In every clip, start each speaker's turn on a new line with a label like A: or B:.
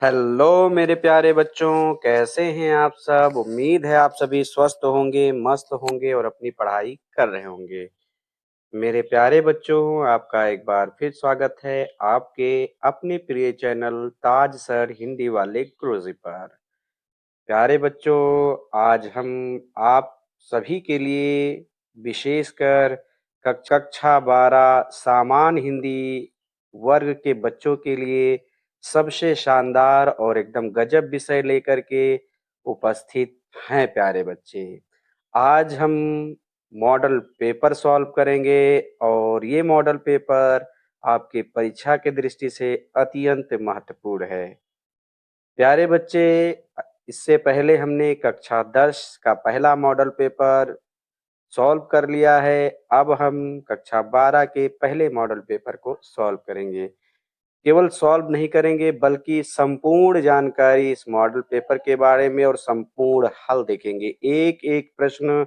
A: Hello मेरे प्यारे बच्चों, कैसे हैं आप सब? उम्मीद है आप सभी स्वस्थ होंगे, मस्त होंगे और अपनी पढ़ाई कर रहे होंगे। मेरे प्यारे बच्चों, आपका एक बार फिर स्वागत है आपके अपने प्रिय चैनल ताज सर हिंदी वाले गुरुजी पर। प्यारे बच्चों, आज हम आप सभी के लिए विशेषकर कक्षा 12 सामान्य हिंदी वर्ग के बच्चों के लिए सबसे शानदार और एकदम गजब विषय लेकर के उपस्थित हैं प्यारे बच्चे। आज हम मॉडल पेपर सॉल्व करेंगे और ये मॉडल पेपर आपकी परीक्षा की दृष्टि से अत्यंत महत्वपूर्ण है। प्यारे बच्चे, इससे पहले हमने कक्षा 10 का पहला मॉडल पेपर सॉल्व कर लिया है। अब हम कक्षा 12 के पहले मॉडल पेपर को सॉल्व करेंगे। केवल सॉल्व नहीं करेंगे बल्कि संपूर्ण जानकारी इस मॉडल पेपर के बारे में और संपूर्ण हल देखेंगे। एक-एक प्रश्न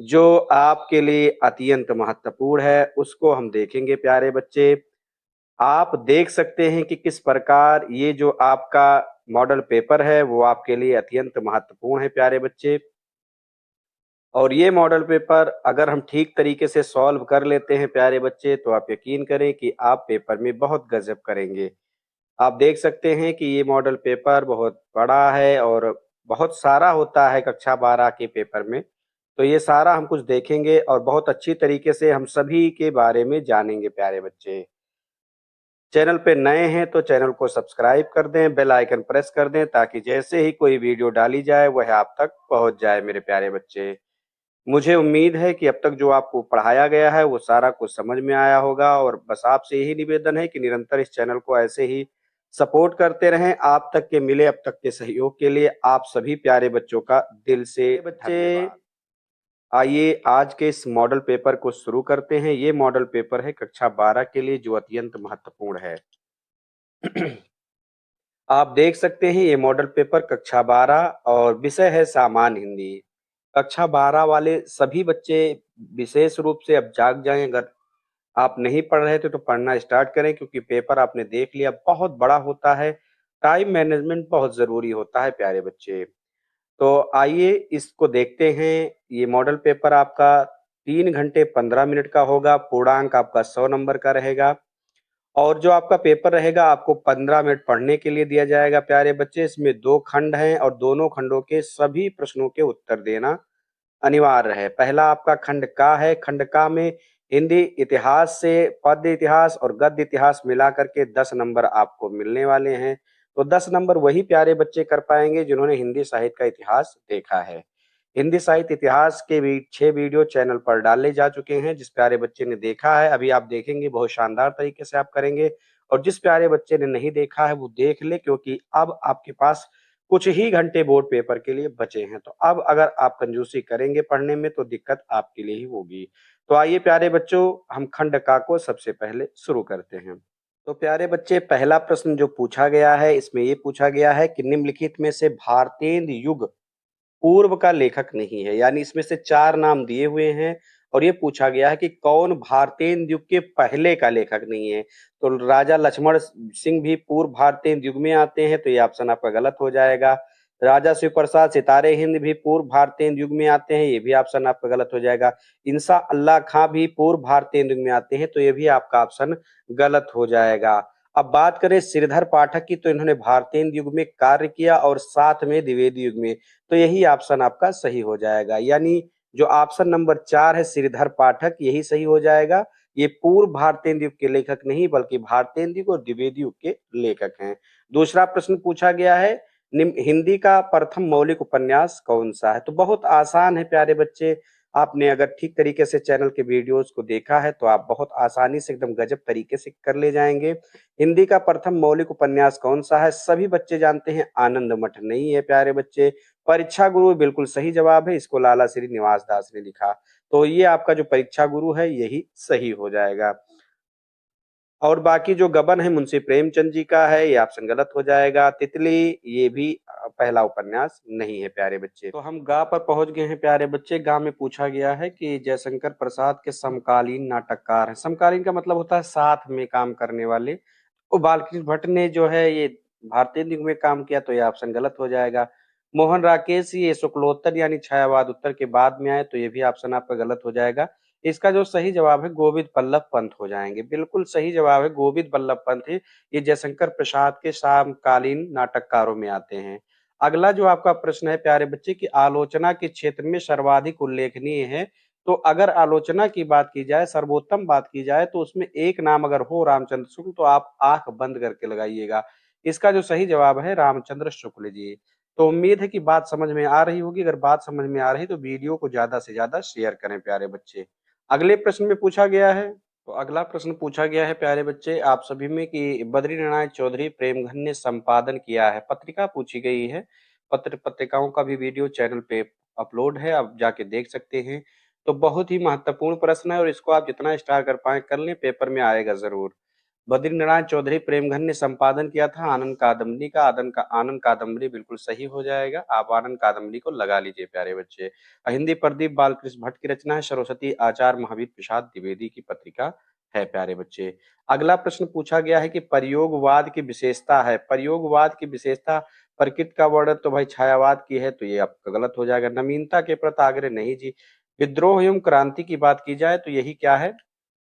A: जो आपके लिए अत्यंत महत्वपूर्ण है, उसको हम देखेंगे प्यारे बच्चे। आप देख सकते हैं कि किस प्रकार ये जो आपका मॉडल पेपर है, वो आपके लिए अत्यंत महत्वपूर्ण है प्यारे बच्चे। और ये मॉडल पेपर अगर हम ठीक तरीके से सॉल्व कर लेते हैं प्यारे बच्चे, तो आप यकीन करें कि आप पेपर में बहुत गज़ब करेंगे। आप देख सकते हैं कि ये मॉडल पेपर बहुत बड़ा है और बहुत सारा होता है कक्षा 12 के पेपर में। तो ये सारा हम कुछ देखेंगे और बहुत अच्छी तरीके से हम सभी के बारे में जानेंगे प्यारे बच्चे। चैनल पे नए हैं तो चैनल को सब्सक्राइब कर दें, बेल आइकन प्रेस कर दें ताकि जैसे ही कोई वीडियो डाली जाए वह आप तक पहुँच जाए मेरे प्यारे बच्चे। मुझे उम्मीद है कि अब तक जो आपको पढ़ाया गया है वो सारा कुछ समझ में आया होगा और बस आपसे यही निवेदन है कि निरंतर इस चैनल को ऐसे ही सपोर्ट करते रहें। आप तक के मिले अब तक के सहयोग के लिए आप सभी प्यारे बच्चों का दिल से धन्यवाद। आइए आज के इस मॉडल पेपर को शुरू करते हैं। ये मॉडल पेपर है कक्षा 12 के लिए जो अत्यंत महत्वपूर्ण है। आप देख सकते हैं ये मॉडल पेपर कक्षा 12 और विषय है सामान्य हिंदी। कक्षा 12 वाले सभी बच्चे विशेष रूप से अब जाग जाएँ। अगर आप नहीं पढ़ रहे थे तो पढ़ना स्टार्ट करें क्योंकि पेपर आपने देख लिया बहुत बड़ा होता है। टाइम मैनेजमेंट बहुत ज़रूरी होता है प्यारे बच्चे। तो आइए इसको देखते हैं। ये मॉडल पेपर आपका 3 घंटे 15 मिनट का होगा। पूर्णांक आपका 100 नंबर का रहेगा। और जो आपका पेपर रहेगा आपको 15 मिनट पढ़ने के लिए दिया जाएगा प्यारे बच्चे। इसमें 2 खंड हैं और दोनों खंडों के सभी प्रश्नों के उत्तर देना अनिवार्य है। पहला आपका खंड का है। खंड का में हिंदी इतिहास से पद्य इतिहास और गद्य इतिहास मिला करके 10 नंबर आपको मिलने वाले हैं। तो 10 नंबर वही प्यारे बच्चे कर पाएँगे जिन्होंने हिंदी साहित्य का इतिहास देखा है। हिंदी साहित्य इतिहास के भी 6 वीडियो चैनल पर डाले जा चुके हैं। जिस प्यारे बच्चे ने देखा है अभी आप देखेंगे बहुत शानदार तरीके से आप करेंगे और जिस प्यारे बच्चे ने नहीं देखा है वो देख ले क्योंकि अब आपके पास कुछ ही घंटे बोर्ड पेपर के लिए बचे हैं। तो अब अगर आप कंजूसी करेंगे पढ़ने में तो दिक्कत आपके लिए ही होगी। तो आइए प्यारे बच्चों हम खंड का को सबसे पहले शुरू करते हैं। तो प्यारे बच्चे पहला प्रश्न जो पूछा गया है इसमें ये पूछा गया है कि निम्नलिखित में से भारतेंदु युग पूर्व का लेखक नहीं है। यानी इसमें से 4 नाम दिए हुए हैं और ये पूछा गया है कि कौन भारतेंदु युग के पहले का लेखक नहीं है। तो राजा लक्ष्मण सिंह भी पूर्व भारतेंदु युग में आते हैं तो ये ऑप्शन आपका गलत हो जाएगा। राजा शिवप्रसाद सितारे हिंद भी पूर्व भारतेंदु युग में आते हैं, ये भी ऑप्शन आपका गलत हो जाएगा। इंसा अल्लाह खां भी पूर्व भारतेंदु युग में आते हैं तो ये भी आपका ऑप्शन गलत हो जाएगा। अब बात करें श्रीधर पाठक की तो इन्होंने भारतेंदु युग में कार्य किया और साथ में द्विवेदी युग में। तो यही ऑप्शन आपका सही हो जाएगा। यानी जो ऑप्शन नंबर 4 है श्रीधर पाठक यही सही हो जाएगा। ये पूर्व भारतेंदु युग के लेखक नहीं बल्कि भारतेंदु युग और द्विवेदी युग के लेखक हैं। दूसरा प्रश्न पूछा गया है हिंदी का प्रथम मौलिक उपन्यास कौन-सा है? तो बहुत आसान है प्यारे बच्चे। आपने अगर ठीक तरीके से चैनल के वीडियोज़ को देखा है तो आप बहुत आसानी से एकदम गजब तरीके से कर ले जाएँगे। हिंदी का प्रथम मौलिक उपन्यास कौन-सा है? सभी बच्चे जानते हैं आनंद मठ नहीं है प्यारे बच्चे। परीक्षा गुरु बिल्कुल सही जवाब है, इसको लाला श्रीनिवास दास ने लिखा। तो ये आपका जो परीक्षा गुरु है यही सही हो जाएगा। और बाकी जो गबन है मुंशी प्रेमचंद जी का है, ये ऑप्शन गलत हो जाएगा। तितली ये भी पहला उपन्यास नहीं है प्यारे बच्चे। तो हम गा पर पहुँच गए हैं प्यारे बच्चे। गा में पूछा गया है कि जयशंकर प्रसाद के समकालीन नाटककार हैं। समकालीन का मतलब होता है साथ में काम करने वाले। तो बालकृष्ण भट्ट ने जो है ये भारतीय युग में काम किया, तो ये ऑप्शन गलत हो जाएगा। मोहन राकेश ये शुक्लोत्तर यानी छायावाद उत्तर के बाद में आए, तो ये भी ऑप्शन आपका गलत हो जाएगा। इसका जो सही जवाब है गोविंद बल्लभ पंत हो जाएंगे। बिल्कुल सही जवाब है गोविंद बल्लभ पंत ही। ये जयशंकर प्रसाद के समकालीन नाटककारों में आते हैं। अगला जो आपका प्रश्न है प्यारे बच्चे की आलोचना के क्षेत्र में सर्वाधिक उल्लेखनीय है। तो अगर आलोचना की बात की जाए, सर्वोत्तम बात की जाए, तो उसमें एक नाम अगर हो रामचंद्र शुक्ल, तो आप आंख बंद करके लगाइएगा। इसका जो सही जवाब है रामचंद्र शुक्ल जी। तो उम्मीद है कि बात समझ में आ रही होगी। अगर बात समझ में आ रही तो वीडियो को ज्यादा से ज्यादा शेयर करें प्यारे बच्चे। अगले प्रश्न में पूछा गया है, तो अगला प्रश्न पूछा गया है प्यारे बच्चे आप सभी में कि बद्रीनारायण चौधरी प्रेमघन ने संपादन किया है, पत्रिका पूछी गई है। पत्रिकाओं का भी वीडियो चैनल पे अपलोड है, आप जाके देख सकते हैं। तो बहुत ही महत्वपूर्ण प्रश्न है और इसको आप जितना स्टार कर पाए कर लें, पेपर में आएगा जरूर। बद्रीनारायण चौधरी प्रेमघन ने संपादन किया था आनंद कादम्बरी का। आनंद कादम्बरी बिल्कुल सही हो जाएगा। आप आनंद कादम्बरी को लगा लीजिए प्यारे बच्चे। हिंदी प्रदीप बालकृष्ण भट्ट की रचना है। सरस्वती आचार्य महावीर प्रसाद द्विवेदी की पत्रिका है प्यारे बच्चे। अगला प्रश्न पूछा गया है कि प्रयोगवाद की विशेषता है। प्रयोगवाद की विशेषता प्रकृति का वर्णन तो भाई छायावाद की है, तो ये आपका गलत हो जाएगा। नवीनता के प्रति आग्रह नहीं जी। विद्रोह एवं क्रांति की बात की जाए तो यही क्या है,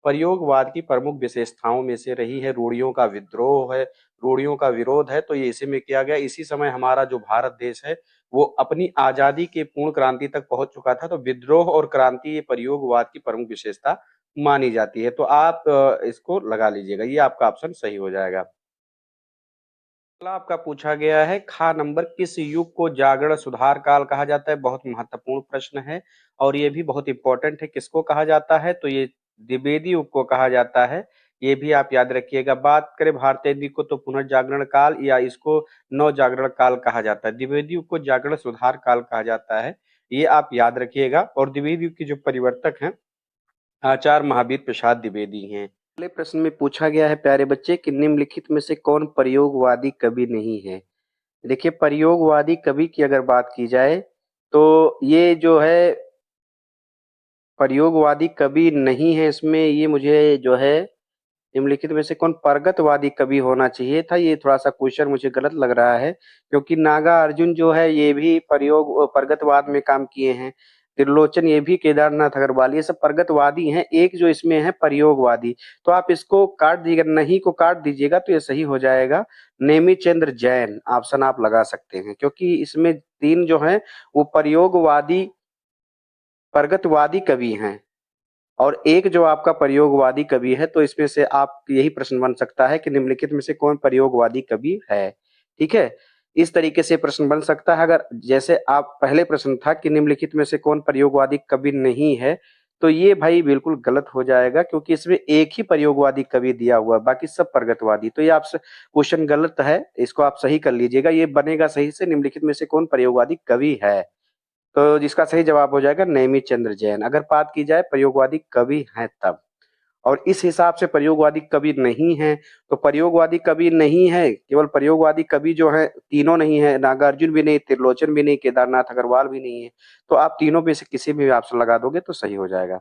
A: प्रयोगवाद की प्रमुख विशेषताओं में से रही है। रूढ़ियों का विद्रोह है, रूढ़ियों का विरोध है, तो ये इसी में किया गया। इसी समय हमारा जो भारत देश है वो अपनी आजादी के पूर्ण क्रांति तक पहुंच चुका था। तो विद्रोह और क्रांति ये प्रयोगवाद की प्रमुख विशेषता मानी जाती है। तो आप इसको लगा लीजिएगा, ये आपका ऑप्शन सही हो जाएगा। अगला आपका पूछा गया है खा नंबर किस युग को जागरण सुधार काल कहा जाता है। बहुत महत्वपूर्ण प्रश्न है और ये भी बहुत इंपॉर्टेंट है। किसको कहा जाता है, तो ये द्विवेदी युग को कहा जाता है। ये भी आप याद रखिएगा। बात करें भारतीय युग को तो पुनर्जागरण काल या इसको नव जागरण काल कहा जाता है। द्विवेदी युग को जागरण सुधार काल कहा जाता है, ये आप याद रखिएगा। और द्विवेदी युग के जो परिवर्तक हैं आचार्य महावीर प्रसाद द्विवेदी हैं। अगले प्रश्न में पूछा गया है प्यारे बच्चे कि निम्नलिखित में से कौन प्रयोगवादी कवि नहीं है। देखिए प्रयोगवादी कवि की अगर बात की जाए तो ये जो है प्रयोगवादी कवि नहीं है इसमें। ये मुझे जो है निम्नलिखित में से कौन प्रगतवादी कवि होना चाहिए था। ये थोड़ा सा क्वेश्चन मुझे गलत लग रहा है, क्योंकि नागा अर्जुन जो है ये भी प्रगतवाद में काम किए हैं। त्रिलोचन ये भी केदारनाथ अग्रवाल ये सब प्रगतवादी हैं। एक जो इसमें है प्रयोगवादी, तो आप इसको काट दीजिएगा, नहीं को काट दीजिएगा तो ये सही हो जाएगा। नेमिचंद्र जैन ऑप्शन आप लगा सकते हैं, क्योंकि इसमें तीन जो है वो प्रयोगवादी प्रगतवादी कवि हैं और एक जो आपका प्रयोगवादी कवि है। तो इसमें से आप यही प्रश्न बन सकता है कि निम्नलिखित में से कौन प्रयोगवादी कवि है। ठीक है, इस तरीके से प्रश्न बन सकता है। अगर जैसे आप पहले प्रश्न था कि निम्नलिखित में से कौन प्रयोगवादी कवि नहीं है, तो ये भाई बिल्कुल गलत हो जाएगा, क्योंकि इसमें एक ही प्रयोगवादी कवि दिया हुआ है, बाकी सब प्रगतवादी। तो ये आपसे क्वेश्चन गलत है, इसको आप सही कर लीजिएगा। ये बनेगा सही से निम्नलिखित में से कौन प्रयोगवादी कवि है, तो जिसका सही जवाब हो जाएगा नेमिचंद्र जैन। अगर बात की जाए प्रयोगवादी कवि हैं तब, और इस हिसाब से प्रयोगवादी कवि नहीं है, तो प्रयोगवादी कवि नहीं है केवल प्रयोगवादी कवि जो है तीनों नहीं है, नागार्जुन भी नहीं, त्रिलोचन भी नहीं, केदारनाथ अग्रवाल भी नहीं है। तो आप तीनों में से किसी भी ऑप्शन लगा दोगे तो सही हो जाएगा।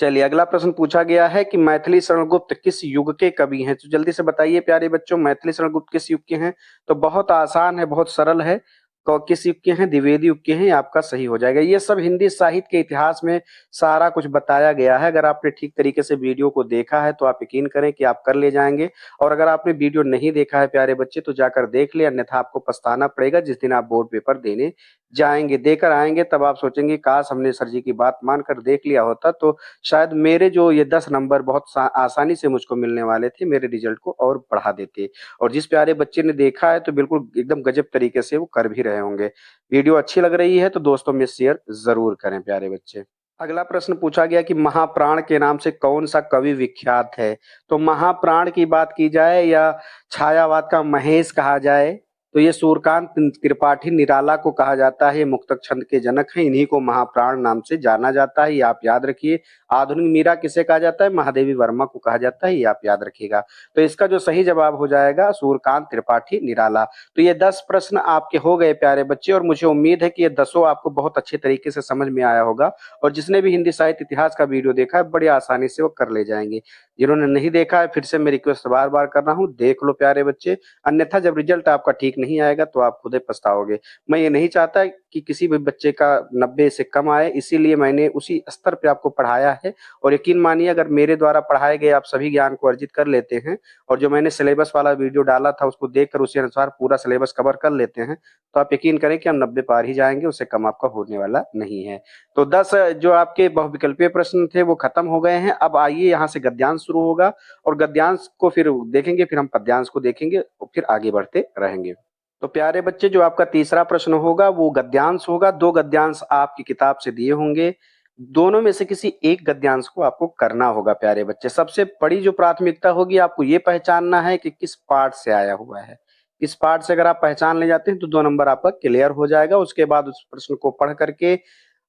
A: चलिए अगला प्रश्न पूछा गया है कि मैथिली शरणगुप्त किस युग के कवि हैं। तो जल्दी से बताइए प्यारे बच्चों, मैथिली शरणगुप्त किस युग के हैं। तो बहुत आसान है, बहुत सरल है। किस युग के हैं, द्विवेदी युग के हैं। आपका सही हो जाएगा। ये सब हिंदी साहित्य के इतिहास में सारा कुछ बताया गया है। अगर आपने ठीक तरीके से वीडियो को देखा है तो आप यकीन करें कि आप कर ले जाएंगे। और अगर आपने वीडियो नहीं देखा है प्यारे बच्चे तो जाकर देख ले, अन्यथा आपको पछताना पड़ेगा जिस दिन आप बोर्ड पेपर देने जाएंगे। देकर आएंगे तब आप सोचेंगे काश हमने सर जी की बात मानकर देख लिया होता, तो शायद मेरे जो ये 10 नंबर बहुत आसानी से मुझको मिलने वाले थे, मेरे रिजल्ट को और बढ़ा देते। और जिस प्यारे बच्चे ने देखा है तो बिल्कुल एकदम गजब तरीके से वो कर भी रहे होंगे। वीडियो अच्छी लग रही है तो दोस्तों में शेयर जरूर करें प्यारे बच्चे। अगला प्रश्न पूछा गया कि महाप्राण के नाम से कौन सा कवि विख्यात है। तो महाप्राण की बात की जाए या छायावाद का महेश कहा जाए, तो ये सूर्यकांत त्रिपाठी निराला को कहा जाता है, ये मुक्तक छंद के जनक हैं, इन्हीं को महाप्राण नाम से जाना जाता है, ये आप याद रखिए। आधुनिक मीरा किसे कहा जाता है? महादेवी वर्मा को कहा जाता है, ये आप याद रखिएगा। तो इसका जो सही जवाब हो जाएगा सूर्यकांत त्रिपाठी निराला। तो ये 10 प्रश्न आपके हो गए प्यारे बच्चे, और मुझे उम्मीद है कि ये 10 आपको बहुत अच्छे तरीके से समझ में आया होगा, और जिसने भी हिंदी साहित्य इतिहास का वीडियो देखा है बड़ी आसानी से वो कर ले जाएंगे। जिन्होंने नहीं देखा है, फिर से मैं रिक्वेस्ट बार बार कर रहा हूँ, देख लो प्यारे बच्चे, अन्यथा जब रिजल्ट आपका ठीक नहीं आएगा तो आप खुद ही पछताओगे। मैं ये नहीं चाहता कि किसी भी बच्चे का 90 से कम आए, इसीलिए मैंने उसी स्तर पे आपको पढ़ाया है। और यकीन मानिए, अगर मेरे द्वारा पढ़ाए गए आप सभी ज्ञान को अर्जित कर लेते हैं, और जो मैंने सिलेबस वाला वीडियो डाला था उसको देखकर उसी अनुसार पूरा सिलेबस कवर कर लेते हैं, तो आप यकीन करें कि हम 90 पार ही जाएंगे, उससे कम आपका होने वाला नहीं है। तो 10 जो आपके बहुविकल्पीय प्रश्न थे वो खत्म हो गए हैं। अब आइए यहाँ से गद्यांश शुरू होगा, और गद्यांश को फिर देखेंगे, फिर हम पद्यांश को देखेंगे, और फिर आगे बढ़ते रहेंगे। तो प्यारे बच्चे, जो आपका तीसरा प्रश्न होगा वो गद्यांश होगा। 2 गद्यांश आपकी किताब से दिए होंगे, दोनों में से किसी एक गद्यांश को आपको करना होगा प्यारे बच्चे। सबसे बड़ी जो प्राथमिकता होगी, आपको ये पहचानना है कि किस पाठ से आया हुआ है। इस पाठ से अगर आप पहचान ले जाते हैं तो 2 नंबर आपका क्लियर हो जाएगा। उसके बाद उस प्रश्न को पढ़ करके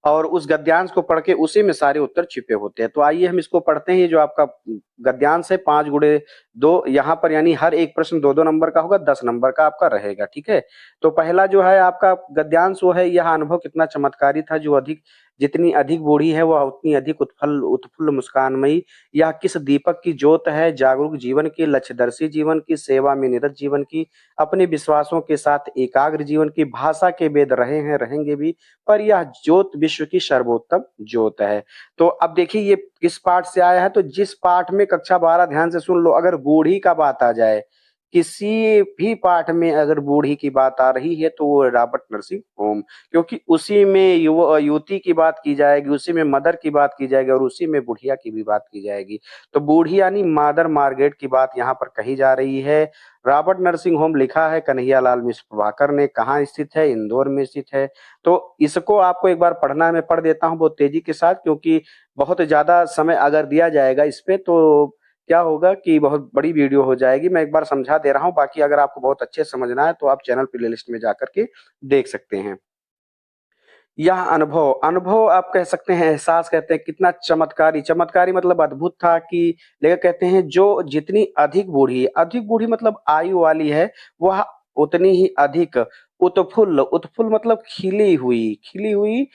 A: और उस गद्यांश को पढ़ के उसी में सारे उत्तर छिपे होते हैं। तो आइए हम इसको पढ़ते हैं। जो आपका गद्यांश है 5 गुणे 2, यहाँ पर यानी हर एक प्रश्न 2-2 नंबर का होगा, 10 नंबर का आपका रहेगा, ठीक है। तो पहला जो है आपका गद्यांश वो है, यह अनुभव कितना चमत्कारी था, जो अधिक जितनी अधिक बूढ़ी है वह उतनी अधिक उत्फुल्ल मुस्कानमयी। यह किस दीपक की ज्योत है, जागरूक जीवन की, लक्ष्यदर्शी जीवन की, सेवा में निरत जीवन की, अपने विश्वासों के साथ एकाग्र जीवन की, भाषा के वेद रहे हैं रहेंगे भी, पर यह ज्योत विश्व की सर्वोत्तम ज्योत है। तो अब देखिए ये किस पाठ से आया है, तो जिस पाठ में कक्षा 12, ध्यान से सुन लो, अगर बूढ़ी का बात आ जाए, किसी भी पाठ में अगर बूढ़ी की बात आ रही है तो वो रॉबर्ट नरसिंह होम, क्योंकि उसी में युवती की बात की जाएगी, उसी में मदर की बात की जाएगी, और उसी में बुढ़िया की भी बात की जाएगी। तो बूढ़ी यानी मादर मार्गरेट की बात यहाँ पर कही जा रही है। रॉबर्ट नरसिंह होम लिखा है कन्हैयालाल मिश्र प्रभाकर ने, कहाँ स्थित है? इंदौर में स्थित है। तो इसको आपको एक बार पढ़ना है, मैं पढ़ देता हूँ बहुत तेजी के साथ, क्योंकि बहुत ज्यादा समय अगर दिया जाएगा इस पे तो क्या होगा कि बहुत बड़ी वीडियो हो जाएगी। मैं एक बार समझा दे रहा हूँ, बाकी अगर आपको बहुत अच्छे से समझना है तो आप चैनल प्लेलिस्ट में जाकर के देख सकते हैं। यह अनुभव, अनुभव आप कह सकते हैं, एहसास कहते हैं, कितना चमत्कारी, चमत्कारी मतलब अद्भुत था। कि लेखक कहते हैं जो जितनी अधिक बूढ़ी मतलब आयु वाली है, वह उतनी ही अधिक उत्फुल्ल, उत्फुल्ल मतलब खिली हुई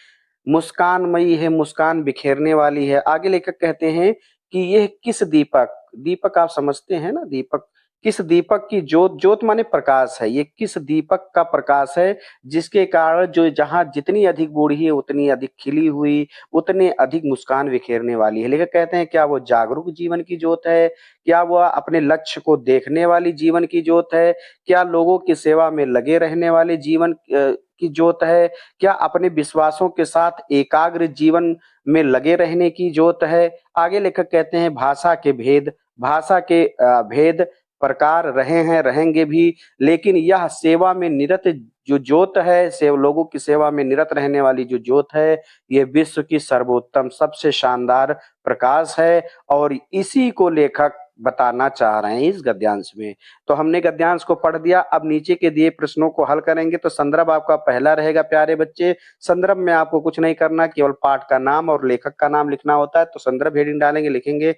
A: मुस्कानमयी है, मुस्कान बिखेरने वाली है। आगे लेखक कहते हैं कि यह किस दीपक, दीपक आप समझते हैं ना, दीपक, किस दीपक की ज्योत, ज्योत माने प्रकाश है, ये किस दीपक का प्रकाश है जिसके कारण जो जहां जितनी अधिक बूढ़ी है उतनी अधिक खिली हुई, उतने अधिक मुस्कान बिखेरने वाली है। लेखक कहते हैं क्या वो जागरूक जीवन की ज्योत है, क्या वह अपने लक्ष्य को देखने वाली जीवन की ज्योत है, क्या लोगों की सेवा में लगे रहने वाले जीवन की ज्योत है, क्या अपने विश्वासों के साथ एकाग्र जीवन में लगे रहने की ज्योत है। आगे लेखक कहते हैं भाषा के भेद, भाषा के भेद प्रकार रहे हैं रहेंगे भी, लेकिन यह सेवा में निरत जो ज्योत है, लोगों की सेवा में निरत रहने वाली जो ज्योत है, ये विश्व की सर्वोत्तम सबसे शानदार प्रकाश है, और इसी को लेखक बताना चाह रहे हैं इस गद्यांश में। तो हमने गद्यांश को पढ़ दिया, अब नीचे के दिए प्रश्नों को हल करेंगे। तो संदर्भ आपका पहला रहेगा प्यारे बच्चे। संदर्भ में आपको कुछ नहीं करना, केवल पाठ का नाम और लेखक का नाम लिखना होता है। तो संदर्भ हेडिंग डालेंगे, लिखेंगे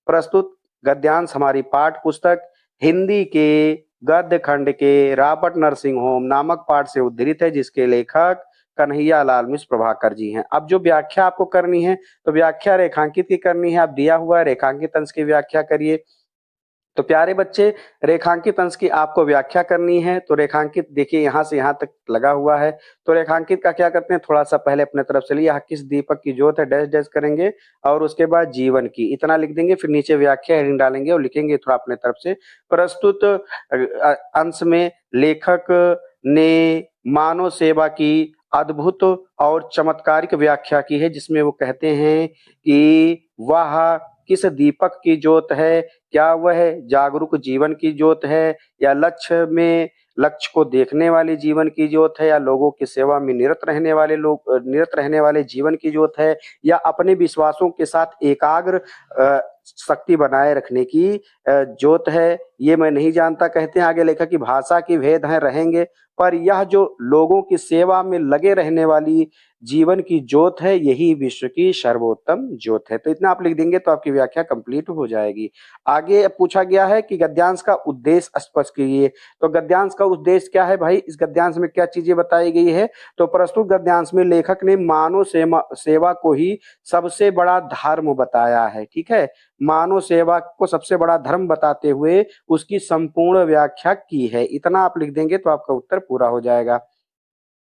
A: प्रस्तुत गद्यांश हमारी पाठ पुस्तक हिंदी के गद्य खंड के रॉबर्ट नरसिंह होम नामक पाठ से उद्धृत है, जिसके लेखक कन्हैयालाल मिश्र प्रभाकर जी हैं। अब जो व्याख्या आपको करनी है, तो व्याख्या रेखांकित की करनी है। अब दिया हुआ है रेखांकित अंश की व्याख्या करिए। तो प्यारे बच्चे, रेखांकित अंश की आपको व्याख्या करनी है। तो रेखांकित देखिए यहाँ से यहाँ तक लगा हुआ है। तो रेखांकित का क्या करते हैं, थोड़ा सा पहले अपने तरफ से लिया, किस दीपक की ज्योत है, डैश डैश करेंगे, और उसके बाद जीवन की इतना लिख देंगे, फिर नीचे व्याख्या हेडिंग डालेंगे और लिखेंगे थोड़ा अपने तरफ से। प्रस्तुत अंश में लेखक ने मानव सेवा की अद्भुत और चमत्कारिक व्याख्या की है, जिसमें वो कहते हैं कि वह किस दीपक की ज्योत है, क्या वह जागरूक जीवन की ज्योत है, या लक्ष्य को देखने वाली जीवन की ज्योत है, या लोगों की सेवा में निरत रहने वाले जीवन की ज्योत है, या अपने विश्वासों के साथ एकाग्र शक्ति बनाए रखने की ज्योत है, ये मैं नहीं जानता। कहते हैं आगे लेखक की भाषा की भेद है रहेंगे, पर यह जो लोगों की सेवा में लगे रहने वाली जीवन की ज्योत है, यही विश्व की सर्वोत्तम ज्योत है। तो इतना आप लिख देंगे तो आपकी व्याख्या कंप्लीट हो जाएगी। आगे पूछा गया है कि गद्यांश का उद्देश्य स्पष्ट कीजिए। तो गद्यांश का उद्देश्य क्या है भाई, इस गद्यांश में क्या चीजें बताई गई है? तो प्रस्तुत गद्यांश में लेखक ने मानव सेवा को ही सबसे बड़ा धर्म बताया है। ठीक है, मानव सेवा को सबसे बड़ा धर्म बताते हुए उसकी संपूर्ण व्याख्या की है। इतना आप लिख देंगे तो आपका उत्तर पूरा हो जाएगा।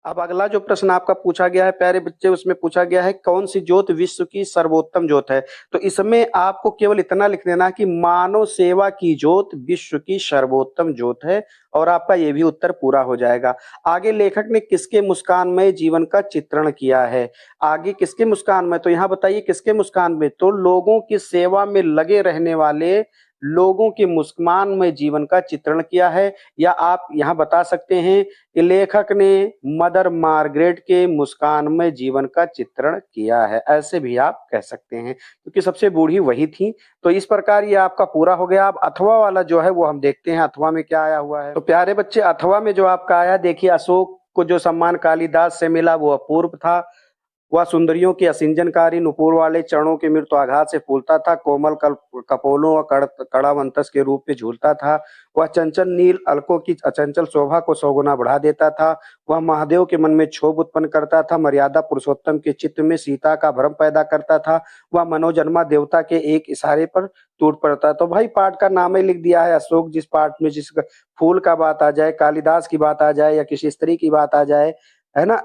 A: अब अगला जो प्रश्न आपका पूछा गया है प्यारे बच्चे, उसमें पूछा गया है कौन सी ज्योत विश्व की सर्वोत्तम ज्योत है। तो इसमें आपको केवल इतना लिख देना कि मानव सेवा की ज्योत विश्व की सर्वोत्तम ज्योत है, और आपका ये भी उत्तर पूरा हो जाएगा। आगे लेखक ने किसके मुस्कानमय जीवन का चित्रण किया है? आगे किसके मुस्कान में, तो यहाँ बताइए किसके मुस्कान में? तो लोगों की सेवा में लगे रहने वाले लोगों के मुस्कान में जीवन का चित्रण किया है। या आप यहाँ बता सकते हैं कि लेखक ने मदर मार्गरेट के मुस्कान में जीवन का चित्रण किया है, ऐसे भी आप कह सकते हैं, क्योंकि सबसे बूढ़ी वही थी। तो इस प्रकार ये आपका पूरा हो गया। अब अथवा वाला जो है वो हम देखते हैं अथवा में क्या आया हुआ है। तो प्यारे बच्चे, अथवा में जो आपका आया, देखिए, अशोक को जो सम्मान कालिदास से मिला वो अपूर्व था। वह सुंदरियों की असिंजनकारी नुपुर वाले चरणों के मृत्यु आघात से फूलता था, कोमल कपोलों और कड़ावंतस के रूप में झूलता था। वह चंचल नील अलकों की अचंचल शोभा को सौगुना बढ़ा देता था। वह महादेव के मन में क्षोभ उत्पन्न करता था, मर्यादा पुरुषोत्तम के चित्त में सीता का भ्रम पैदा करता था। वह मनोजन्मा देवता के एक इशारे पर टूट पड़ता। तो भाई पाठ का नाम ही लिख दिया है अशोक। जिस पाठ में जिस फूल का बात आ जाए, कालिदास की बात आ जाए, या किसी स्त्री की बात आ जाए, है ना,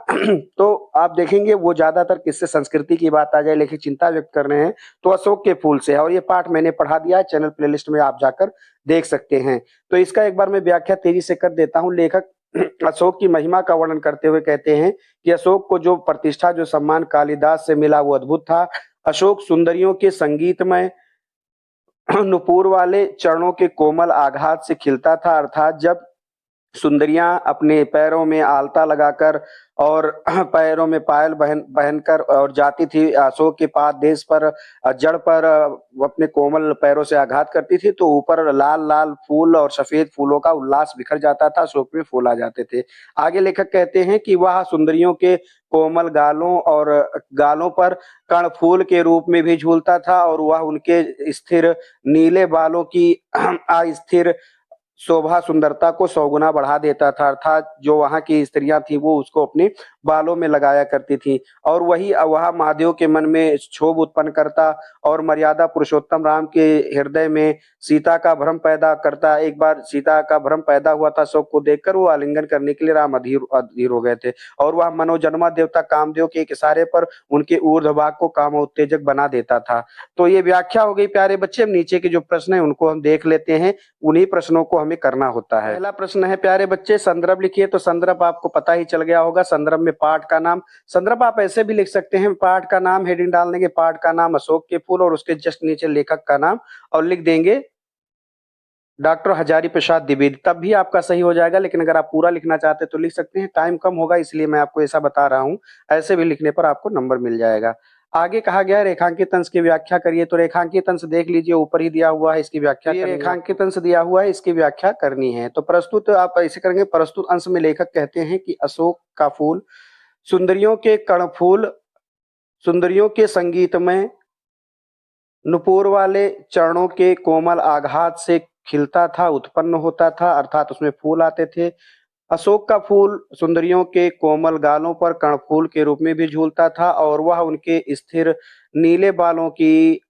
A: तो आप देखेंगे वो ज्यादातर किससे, संस्कृति की बात आ जाए, लेकिन चिंता व्यक्त कर रहे हैं तो अशोक के फूल से है। और ये पाठ मैंने पढ़ा दिया है, चैनल प्लेलिस्ट में आप जाकर देख सकते हैं। तो इसका एक बार मैं व्याख्या तेजी से कर देता हूँ। लेखक अशोक की महिमा का वर्णन करते हुए कहते हैं कि अशोक को जो प्रतिष्ठा, जो सम्मान कालिदास से मिला वो अद्भुत था। अशोक सुंदरियों के संगीतमय नुपुर वाले चरणों के कोमल आघात से खिलता था, अर्थात जब सुंदरियां अपने पैरों में आलता लगाकर और पैरों में पायल पहनकर और जाती थी अशोक के पाद देश पर, जड़ पर वो अपने कोमल पैरों से आघात करती थी, तो ऊपर लाल लाल फूल और सफेद फूलों का उल्लास बिखर जाता था, अशोक में फूल आ जाते थे। आगे लेखक कहते हैं कि वह सुंदरियों के कोमल गालों पर कर्णफूल के रूप में भी झूलता था, और वह उनके स्थिर नीले बालों की अस्थिर शोभा सुंदरता को सौगुना बढ़ा देता था, अर्थात जो वहां की स्त्रियां थी वो उसको अपने बालों में लगाया करती थी। और वह महादेव के मन में क्षोभ उत्पन्न करता, और मर्यादा पुरुषोत्तम राम के हृदय में सीता का भ्रम पैदा करता। एक बार सीता का भ्रम पैदा हुआ था, शोक को देखकर वो आलिंगन करने के लिए राम अधीर हो गए थे। और वह मनोजन्मा देवता कामदेव के एक इशारे पर उनके ऊर्ध्व भाग को काम उत्तेजक बना देता था। तो ये व्याख्या हो गई प्यारे बच्चे। नीचे के जो प्रश्न है उनको हम देख लेते हैं, उन्हीं प्रश्नों को हमें करना होता है। पहला प्रश्न है प्यारे बच्चे, संदर्भ लिखिए। तो संदर्भ आपको पता ही चल गया होगा। संदर्भ में पाठ का नाम, संदर्भ आप ऐसे भी लिख सकते हैं, पाठ का नाम हेडिंग डाल देंगे, पाठ का नाम अशोक के फूल, और उसके जस्ट नीचे लेखक का नाम, और लिख देंगे डॉक्टर हजारी प्रसाद द्विवेदी, तब भी आपका सही हो जाएगा। लेकिन अगर आप पूरा लिखना चाहते हैं तो लिख सकते हैं, टाइम कम होगा इसलिए मैं आपको ऐसा बता रहा हूं। ऐसे भी लिखने पर आपको नंबर मिल जाएगा। आगे कहा गया है रेखांकित अंश की व्याख्या करिए। तो रेखांकित अंश देख लीजिए, ऊपर ही दिया हुआ है, इसकी व्याख्या। ये रेखांकित अंश दिया हुआ है, इसकी व्याख्या करनी है। तो प्रस्तुत आप ऐसे करेंगे, प्रस्तुत अंश में लेखक कहते हैं कि अशोक का फूल सुंदरियों के कर्णफूल, सुंदरियों के संगीत में नुपुर वाले चरणों के कोमल आघात से खिलता था, उत्पन्न होता था, अर्थात उसमें फूल आते थे। अशोक का फूल सुंदरियों के कोमल गालों पर कर्णफूल के रूप में भी झूलता था, और वह उनके स्थिर नीले बालों की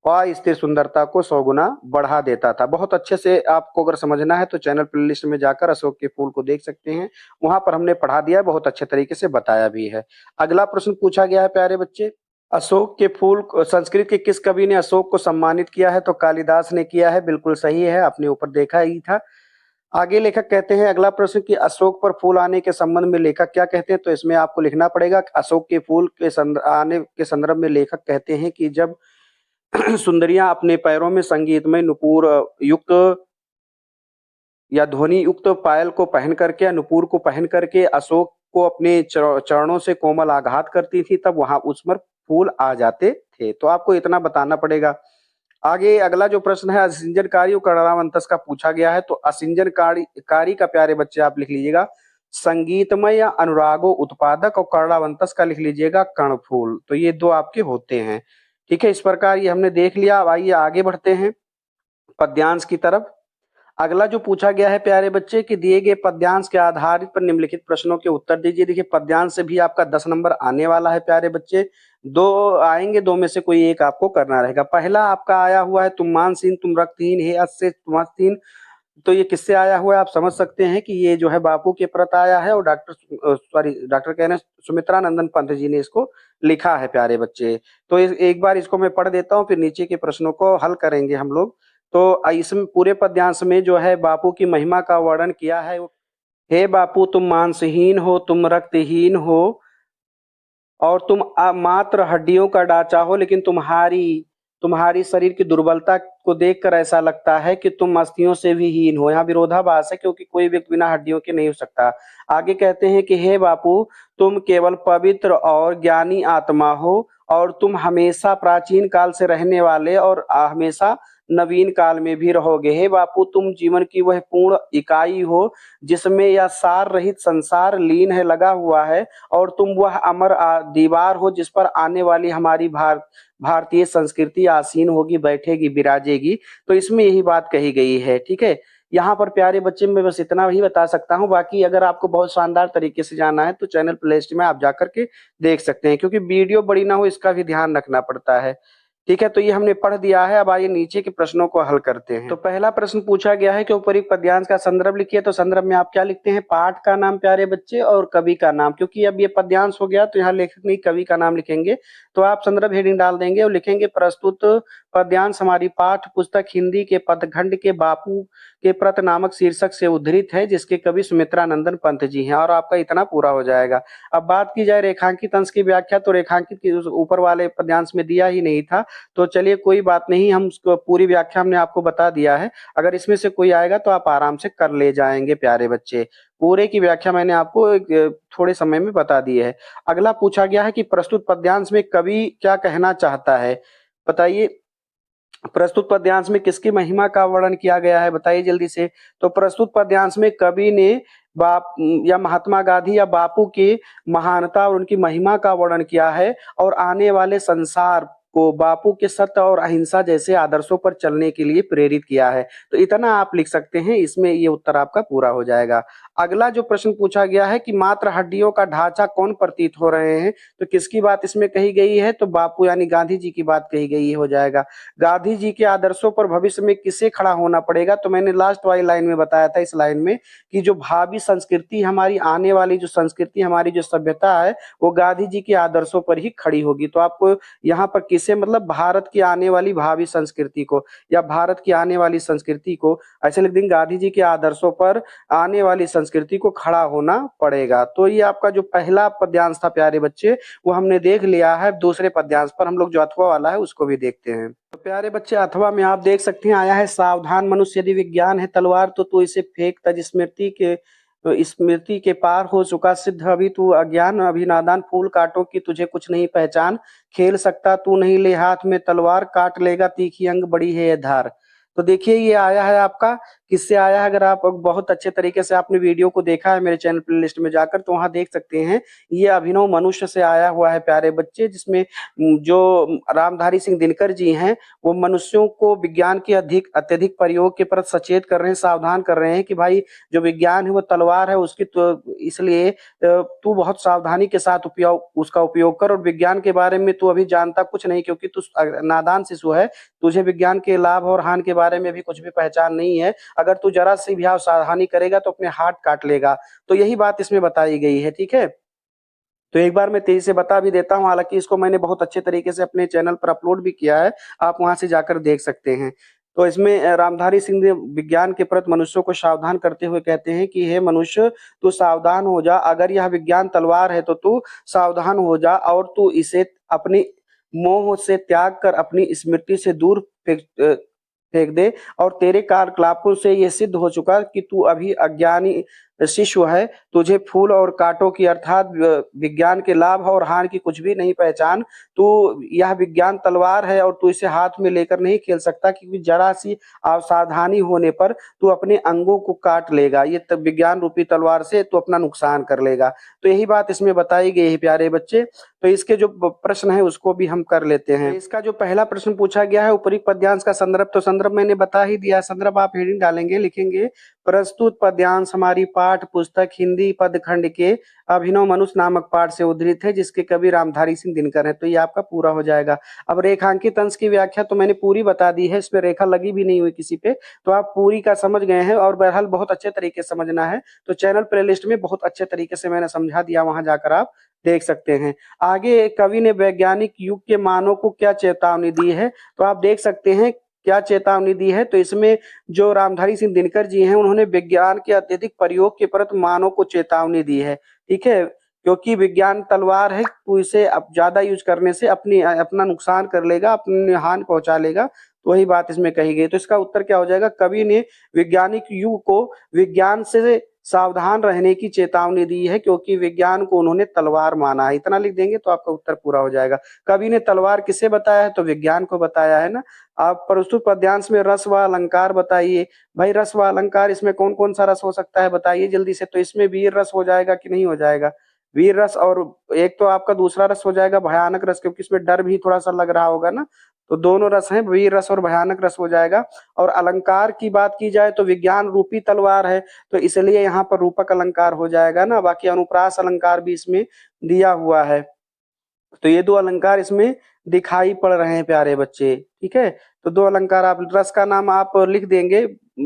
A: अस्थिर सुंदरता को सौगुना बढ़ा देता था। बहुत अच्छे से आपको अगर समझना है तो चैनल प्लेलिस्ट में जाकर अशोक के फूल को देख सकते हैं, वहां पर हमने पढ़ा दिया है, बहुत अच्छे तरीके से बताया भी है। अगला प्रश्न पूछा गया है प्यारे बच्चे, अशोक के फूल संस्कृत के किस कवि ने अशोक को सम्मानित किया है? तो कालिदास ने किया है, बिल्कुल सही है, आपने ऊपर देखा ही था। आगे लेखक कहते हैं अगला प्रश्न कि अशोक पर फूल आने के संबंध में लेखक क्या कहते हैं? तो इसमें आपको लिखना पड़ेगा अशोक के फूल के आने के संदर्भ में लेखक कहते हैं कि जब सुंदरियां अपने पैरों में संगीतमय नुपुर युक्त या ध्वनि युक्त पायल को पहन करके या नुपुर को पहन करके अशोक को अपने चरणों से कोमल आघात करती थी, तब वहां उस पर फूल आ जाते थे। तो आपको इतना बताना पड़ेगा। आगे अगला जो प्रश्न है असिंजनकारी और कर्णावंतस का पूछा गया है। तो असिंजनकारी का प्यारे बच्चे आप लिख लीजिएगा संगीतमय या अनुरागो उत्पादक, और कर्णावंतस का लिख लीजिएगा कर्णफूल। तो ये दो आपके होते हैं। ठीक है, इस प्रकार ये हमने देख लिया। अब आइए आगे बढ़ते हैं पद्यांश की तरफ। अगला जो पूछा गया है प्यारे बच्चे कि दिए गए पद्यांश के आधारित पर निम्नलिखित प्रश्नों के उत्तर दीजिए। देखिए पद्यांश से भी आपका 10 नंबर आने वाला है प्यारे बच्चे। दो आएंगे, दो में से कोई एक आपको करना रहेगा। पहला आपका आया हुआ है तुम मानसीन तुम रक्तहीन हे अस्य तुमस्तीन। तो ये किससे आया हुआ है आप समझ सकते हैं कि ये जो है बापू के प्रत आया है, और डॉक्टर कह रहे हैं सुमित्रा नंदन पंत जी ने इसको लिखा है प्यारे बच्चे। तो एक बार इसको मैं पढ़ देता हूँ, फिर नीचे के प्रश्नों को हल करेंगे हम लोग। तो इसमें पूरे पद्यांश में जो है बापू की महिमा का वर्णन किया है। हे बापू तुम मांसहीन हो, तुम रक्तहीन हो, और तुम मात्र हड्डियों का ढांचा हो, लेकिन तुम्हारी तुम्हारी शरीर की दुर्बलता को देखकर ऐसा लगता है कि तुम अस्थियों से भी हीन हो। यहाँ विरोधाभास है, क्योंकि कोई व्यक्ति बिना हड्डियों के नहीं हो सकता। आगे कहते हैं कि हे बापू तुम केवल पवित्र और ज्ञानी आत्मा हो, और तुम हमेशा प्राचीन काल से रहने वाले और हमेशा नवीन काल में भी रहोगे। हे बापू तुम जीवन की वह पूर्ण इकाई हो जिसमें यह सार रहित संसार लीन है लगा हुआ है, और तुम वह अमर दीवार हो जिस पर आने वाली हमारी भारतीय संस्कृति आसीन होगी, बैठेगी, विराजेगी। तो इसमें यही बात कही गई है। ठीक है, यहाँ पर प्यारे बच्चे मैं बस इतना ही बता सकता हूँ। बाकी अगर आपको बहुत शानदार तरीके से जाना है तो चैनल प्लेलिस्ट में आप जाकर के देख सकते हैं, क्योंकि वीडियो बड़ी ना हो इसका भी ध्यान रखना पड़ता है। ठीक है, तो ये हमने पढ़ दिया है। अब आइए नीचे के प्रश्नों को हल करते हैं। तो पहला प्रश्न पूछा गया है कि ऊपरी पद्यांश का संदर्भ लिखिए। तो संदर्भ में आप क्या लिखते हैं? पाठ का नाम प्यारे बच्चे और कवि का नाम, क्योंकि अब ये पद्यांश हो गया तो यहाँ लेखक नहीं कवि का नाम लिखेंगे। तो आप संदर्भ हेडिंग डाल देंगे और लिखेंगे प्रस्तुत पद्यांश हमारी पाठ पुस्तक हिंदी के पदखंड के बापू के प्रत नामक शीर्षक से उद्धृत है, जिसके कवि सुमित्रा नंदन पंत जी हैं। और आपका इतना पूरा हो जाएगा। अब बात की जाए रेखांकित अंश की व्याख्या, तो रेखांकित की ऊपर वाले पद्यांश में दिया ही नहीं था। तो चलिए कोई बात नहीं, हम उसको पूरी व्याख्या हमने आपको बता दिया है। अगर इसमें से कोई आएगा तो आप आराम से कर ले जाएंगे प्यारे बच्चे। पूरे की व्याख्या मैंने आपको थोड़े समय में बता दी है। अगला पूछा गया है कि प्रस्तुत पद्यांश में कवि क्या कहना चाहता है, बताइए। प्रस्तुत पद्यांश में किसकी महिमा का वर्णन किया गया है, बताइए जल्दी से। तो प्रस्तुत पद्यांश में कवि ने बाप या महात्मा गांधी या बापू की महानता और उनकी महिमा का वर्णन किया है, और आने वाले संसार को बापू के सत्य और अहिंसा जैसे आदर्शों पर चलने के लिए प्रेरित किया है। तो इतना आप लिख सकते हैं, इसमें ये उत्तर आपका पूरा हो जाएगा। अगला जो प्रश्न पूछा गया है कि मात्र हड्डियों का ढांचा कौन प्रतीत हो रहे हैं, तो किसकी बात इसमें कही गई है? तो बापू यानी गांधी जी की बात कही गई हो जाएगा। गांधी जी के आदर्शों पर भविष्य में किसे खड़ा होना पड़ेगा? तो मैंने लास्ट वाली लाइन में बताया था, इस लाइन में, कि जो भावी संस्कृति हमारी आने वाली जो संस्कृति हमारी जो सभ्यता है वो गांधी जी के आदर्शों पर ही खड़ी होगी। तो आपको यहाँ पर किसे मतलब भारत की आने वाली भावी संस्कृति को या भारत की आने वाली संस्कृति को ऐसे लिख देंगे, गांधी जी के आदर्शों पर आने वाली संस्कृति को खड़ा होना पड़ेगा। तो ये आपका जो पहला पद्यांश था प्यारे बच्चे वो हमने देख लिया है। दूसरे पद्यांश पर हम लोग जो अथवा वाला है उसको भी देखते हैं। तो प्यारे बच्चे अथवा में आप देख सकते हैं आया है सावधान मनुष्य यदि विज्ञान है तलवार तो तू इसे फेंक तज स्मृति के पार हो चुका सिद्ध अभी तू अज्ञान अभी नादान फूल काटो की तुझे कुछ नहीं पहचान खेल सकता तू नहीं ले हाथ में तलवार काट लेगा तीखी अंग बड़ी है ये धार। तो देखिए ये आया है आपका किससे आया है। अगर आप बहुत अच्छे तरीके से आपने वीडियो को देखा है मेरे चैनल प्लेलिस्ट में जाकर तो वहां देख सकते हैं ये अभिनव मनुष्य से आया हुआ है प्यारे बच्चे, जिसमें जो रामधारी सिंह दिनकर जी हैं वो मनुष्यों को विज्ञान के अत्यधिक प्रयोग के प्रति सचेत कर रहे हैं, सावधान कर रहे हैं कि भाई जो विज्ञान है वो तलवार है उसकी, तो इसलिए तू बहुत सावधानी के साथ उसका उपयोग कर, और विज्ञान के बारे में तू अभी जानता कुछ नहीं क्योंकि तू नादान शिशु है, तुझे विज्ञान के लाभ और हानि के बारे में भी कुछ भी पहचान नहीं है, अगर तू जरा सी भी सावधानी करेगा तो अपने हाथ काट लेगा। तो यही बात इसमें बताई गई है। ठीक है, तो एक बार मैं तेजी से बता भी देता हूं, हालांकि इसको मैंने बहुत अच्छे तरीके से अपने चैनल पर अपलोड भी किया है, आप वहां से जाकर देख सकते हैं। तो इसमें रामधारी सिंह ने विज्ञान के प्रति मनुष्यों को सावधान करते हुए कहते हैं कि हे मनुष्य तू सावधान हो जा, अगर यह विज्ञान तलवार है तो तू सावधान हो जा और तू इसे अपनी मोह से त्याग कर अपनी स्मृति से दूर फेंक दे, और तेरे कार्यकलापों से ये सिद्ध हो चुका कि तू अभी अज्ञानी शिशु है। तुझे फूल और कांटों की अर्थात विज्ञान के लाभ और हानि की कुछ भी नहीं पहचान। तू यह विज्ञान तलवार है और तू इसे हाथ में लेकर नहीं खेल सकता, क्योंकि जरा सी असावधानी होने पर तू अपने अंगों को काट लेगा। ये विज्ञान रूपी तलवार से तू अपना नुकसान कर लेगा। तो यही बात इसमें बताई गई है प्यारे बच्चे। तो इसके जो प्रश्न है उसको भी हम कर लेते हैं। इसका जो पहला प्रश्न पूछा गया है उपरी पद्यांश का संदर्भ, तो संदर्भ मैंने बता ही दिया। संदर्भ आप हेडिंग डालेंगे, लिखेंगे प्रस्तुत पद्यांश हमारी पाठ पुस्तक हिंदी पदखंड के अभिनव मनुष्य नामक पाठ से उद्धृत है, जिसके कवि रामधारी सिंह दिनकर है। तो ये आपका पूरा हो जाएगा। अब रेखांकित अंश की व्याख्या तो मैंने पूरी बता दी है, इसमें रेखा लगी भी नहीं हुई किसी पे, तो आप पूरी का समझ गए हैं और बहरहाल बहुत अच्छे तरीके से समझना है। तो चैनल प्लेलिस्ट में बहुत अच्छे तरीके से मैंने समझा दिया, वहां जाकर आप देख सकते हैं। आगे कवि ने वैज्ञानिक युग के मानव को क्या चेतावनी दी है, तो आप देख सकते हैं क्या चेतावनी दी है। तो इसमें जो रामधारी सिंह दिनकर जी हैं, उन्होंने विज्ञान के अत्यधिक प्रयोग के प्रति मानव को चेतावनी दी है। ठीक है, क्योंकि विज्ञान तलवार है, तो इसे अब ज्यादा यूज करने से अपना नुकसान कर लेगा, अपनी हानि पहुंचा लेगा। तो वही बात इसमें कही गई। तो इसका उत्तर क्या हो जाएगा, कवि ने वैज्ञानिक युग को विज्ञान से सावधान रहने की चेतावनी दी है, क्योंकि विज्ञान को उन्होंने तलवार माना है। इतना लिख देंगे तो आपका उत्तर पूरा हो जाएगा। कवि ने तलवार किसे बताया है, तो विज्ञान को बताया है ना। आप प्रस्तुत पद्यांश में रस व अलंकार बताइए। भाई रस व अलंकार इसमें कौन कौन सा रस हो सकता है, बताइए जल्दी से। तो इसमें वीर रस हो जाएगा कि नहीं हो जाएगा, वीर रस। और एक तो आपका दूसरा रस हो जाएगा भयानक रस, क्योंकि इसमें डर भी थोड़ा सा लग रहा होगा ना। तो दोनों रस हैं, वीर रस और भयानक रस हो जाएगा। और अलंकार की बात की जाए तो विज्ञान रूपी तलवार है, तो इसलिए यहाँ पर रूपक अलंकार हो जाएगा ना। बाकी अनुप्रास अलंकार भी इसमें दिया हुआ है। तो ये दो अलंकार इसमें दिखाई पड़ रहे हैं प्यारे बच्चे। ठीक है, तो दो अलंकार, आप रस का नाम आप लिख देंगे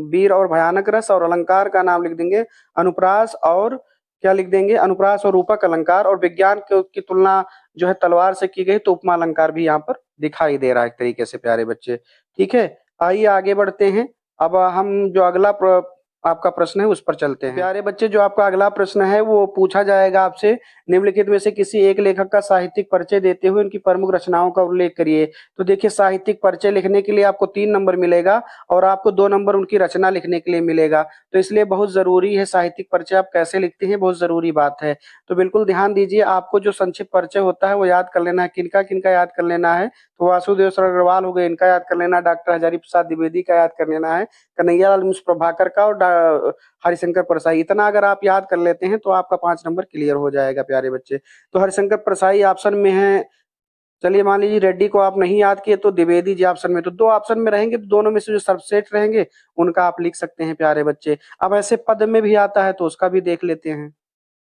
A: वीर और भयानक रस, और अलंकार का नाम लिख देंगे अनुप्रास और क्या लिख देंगे, अनुप्रास और रूपक अलंकार। और विज्ञान की तुलना जो है तलवार से की गई, तो उपमा अलंकार भी यहाँ पर दिखाई दे रहा है एक तरीके से प्यारे बच्चे। ठीक है, आइए आगे बढ़ते हैं। अब हम जो अगला आपका प्रश्न है उस पर चलते हैं। प्यारे बच्चे, जो आपका अगला प्रश्न है वो पूछा जाएगा आपसे, निम्नलिखित में से किसी एक लेखक का साहित्यिक परिचय देते हुए उनकी प्रमुख रचनाओं का उल्लेख करिए। तो देखिए, साहित्यिक परिचय लिखने के लिए आपको 3 नंबर मिलेगा और आपको 2 नंबर उनकी रचना लिखने के लिए मिलेगा। तो इसलिए बहुत जरूरी है साहित्यिक परिचय आप कैसे लिखते हैं, बहुत जरूरी बात है। तो बिल्कुल ध्यान दीजिए, आपको जो संक्षिप्त परिचय होता है वो याद कर लेना है। किनका किनका याद कर लेना है, तो वासुदेव सर अग्रवाल हो गए, इनका याद कर लेना। डॉक्टर हजारी प्रसाद द्विवेदी का याद कर लेना है। कन्हैयालाल मिश्र प्रभाकर का और हरिशंकर परसाई। इतना अगर आप याद कर लेते हैं तो आपका 5 नंबर क्लियर हो जाएगा प्यारे बच्चे। तो हरिशंकर परसाई ऑप्शन में है। चलिए मान लीजिए रेड्डी को आप नहीं याद किए तो द्विवेदी जी ऑप्शन में। तो 2 ऑप्शन में रहेंगे, तो दोनों में से जो सर्वश्रेष्ठ रहेंगे उनका आप लिख सकते हैं प्यारे बच्चे। अब ऐसे पद में भी आता है तो उसका भी देख लेते हैं।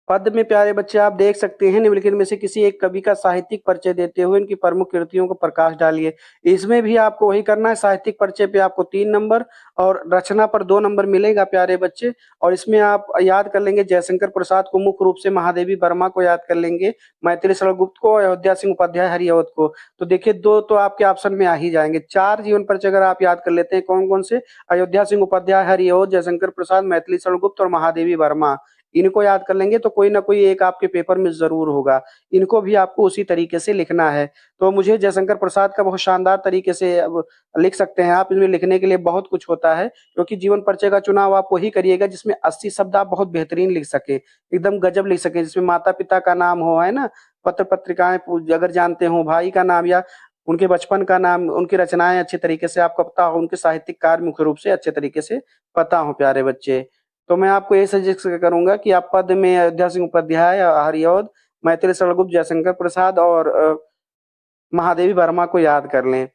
A: पद में प्यारे बच्चे आप देख सकते हैं, निम्नलिखित में से किसी एक कवि का साहित्यिक परिचय देते हुए इनकी प्रमुख कृतियों को प्रकाश डालिए। इसमें भी आपको वही करना है, साहित्यिक परिचय पे आपको 3 नंबर और रचना पर 2 नंबर मिलेगा प्यारे बच्चे। और इसमें आप याद कर लेंगे जयशंकर प्रसाद को, मुख्य रूप से महादेवी वर्मा को याद कर लेंगे, मैथिली शरण गुप्त को, अयोध्या सिंह उपाध्याय हरिअवध को। तो देखिए 2 तो आपके ऑप्शन में आ ही जाएंगे। 4 जीवन परिचय अगर आप याद कर लेते हैं, कौन कौन से, अयोध्या सिंह उपाध्याय हरिअवध, जयशंकर प्रसाद, मैथिली शरण गुप्त और महादेवी वर्मा, इनको याद कर लेंगे तो कोई ना कोई एक आपके पेपर में जरूर होगा। इनको भी आपको उसी तरीके से लिखना है। तो मुझे जयशंकर प्रसाद का बहुत शानदार तरीके से अब लिख सकते हैं आप। इसमें लिखने के लिए बहुत कुछ होता है, क्योंकि जीवन परिचय का चुनाव आप वही करिएगा जिसमें 80 शब्द आप बहुत बेहतरीन लिख सके, एकदम गजब लिख सके, जिसमें माता पिता का नाम हो, है ना, पत्र पत्रिकाएं अगर जानते हो, भाई का नाम या उनके बचपन का नाम, उनकी रचनाएं अच्छे तरीके से आपको पता हो, उनके साहित्यिक कार्य मुख्य रूप से अच्छे तरीके से पता हो प्यारे बच्चे। तो मैं आपको ये सजेस्ट करूंगा कि आप पद में अयोध्या सिंह उपाध्याय, हरिऔध, मैथिली शरण गुप्त, जयशंकर प्रसाद और महादेवी वर्मा को याद कर लें।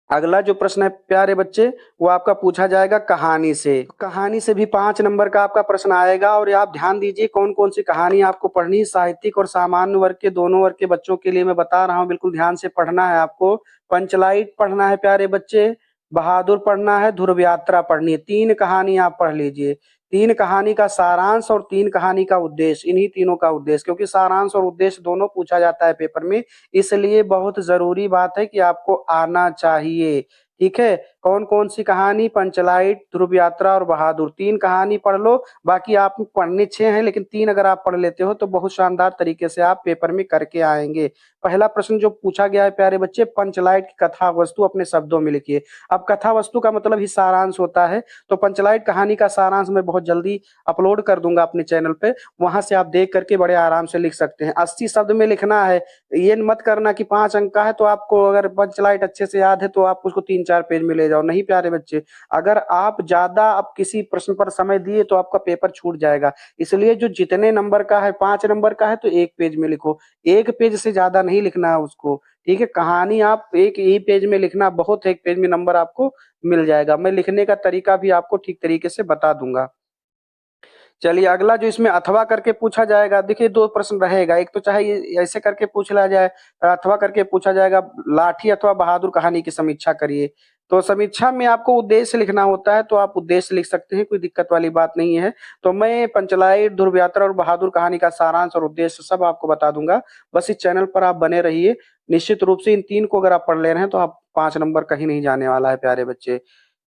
A: अगला जो प्रश्न है प्यारे बच्चे, वो आपका पूछा जाएगा कहानी से। कहानी से भी 5 नंबर का आपका प्रश्न आएगा। और आप ध्यान दीजिए कौन कौन सी कहानी आपको पढ़नी है, साहित्यिक और सामान्य वर्ग के दोनों वर्ग के बच्चों के लिए मैं बता रहा हूँ, बिल्कुल ध्यान से पढ़ना है आपको। पंचलाइट पढ़ना है प्यारे बच्चे, बहादुर पढ़ना है, ध्रुव यात्रा पढ़नी है। 3 कहानी आप पढ़ लीजिए। 3 कहानी का सारांश और 3 कहानी का उद्देश्य, इन्हीं तीनों का उद्देश्य, क्योंकि सारांश और उद्देश्य दोनों पूछा जाता है पेपर में, इसलिए बहुत जरूरी बात है कि आपको आना चाहिए। ठीक है, कौन-कौन सी कहानी, पंचलाइट, ध्रुव यात्रा और बहादुर, 3 कहानी पढ़ लो। बाकी आप पढ़ने 6 हैं, लेकिन 3 अगर आप पढ़ लेते हो तो बहुत शानदार तरीके से आप पेपर में करके आएँगे। पहला प्रश्न जो पूछा गया है प्यारे बच्चे, पंचलाइट की कथा वस्तु अपने शब्दों में लिखिए। अब कथा वस्तु का मतलब ही सारांश होता है, तो पंचलाइट कहानी का सारांश मैं बहुत जल्दी अपलोड कर दूँगा अपने चैनल पे, वहाँ से आप देख कर के बड़े आराम से लिख सकते हैं। 80 शब्द में लिखना है, ये मत करना कि 5 अंक का है तो आपको अगर पंचलाइट अच्छे से याद है तो आप उसको 3-4 पेज में ले जाओ। नहीं प्यारे बच्चे, अगर आप ज़्यादा अब किसी प्रश्न पर समय दिए तो आपका पेपर छूट जाएगा। इसलिए जो जितने नंबर का है, 5 नंबर का है तो 1 पेज में लिखो, 1 पेज से ज़्यादा नहीं लिखना है उसको, ठीक है? कहानी आप 1 ही पेज में लिखना, बहुत है 1 पेज में नंबर आपको मिल जाएगा। मैं लिखने का तरीका भी आपको ठीक तरीके से बता दूँगा। चलिए अगला जो इसमें अथवा करके पूछा जाएगा, देखिए 2 प्रश्न रहेगा, एक तो चाहे ये ऐसे करके पूछ लिया जाए, अथवा करके पूछा जाएगा, लाठी अथवा बहादुर कहानी की समीक्षा करिए। तो समीक्षा में आपको उद्देश्य लिखना होता है, तो आप उद्देश्य लिख सकते हैं, कोई दिक्कत वाली बात नहीं है। तो मैं पंचलाइट, ध्रुव यात्रा और बहादुर कहानी का सारांश और उद्देश्य सब आपको बता दूँगा। बस इस चैनल पर आप बने रहिए। निश्चित रूप से इन 3 को अगर आप पढ़ ले रहे हैं, तो आप 5 नंबर कहीं नहीं जाने वाला है प्यारे बच्चे।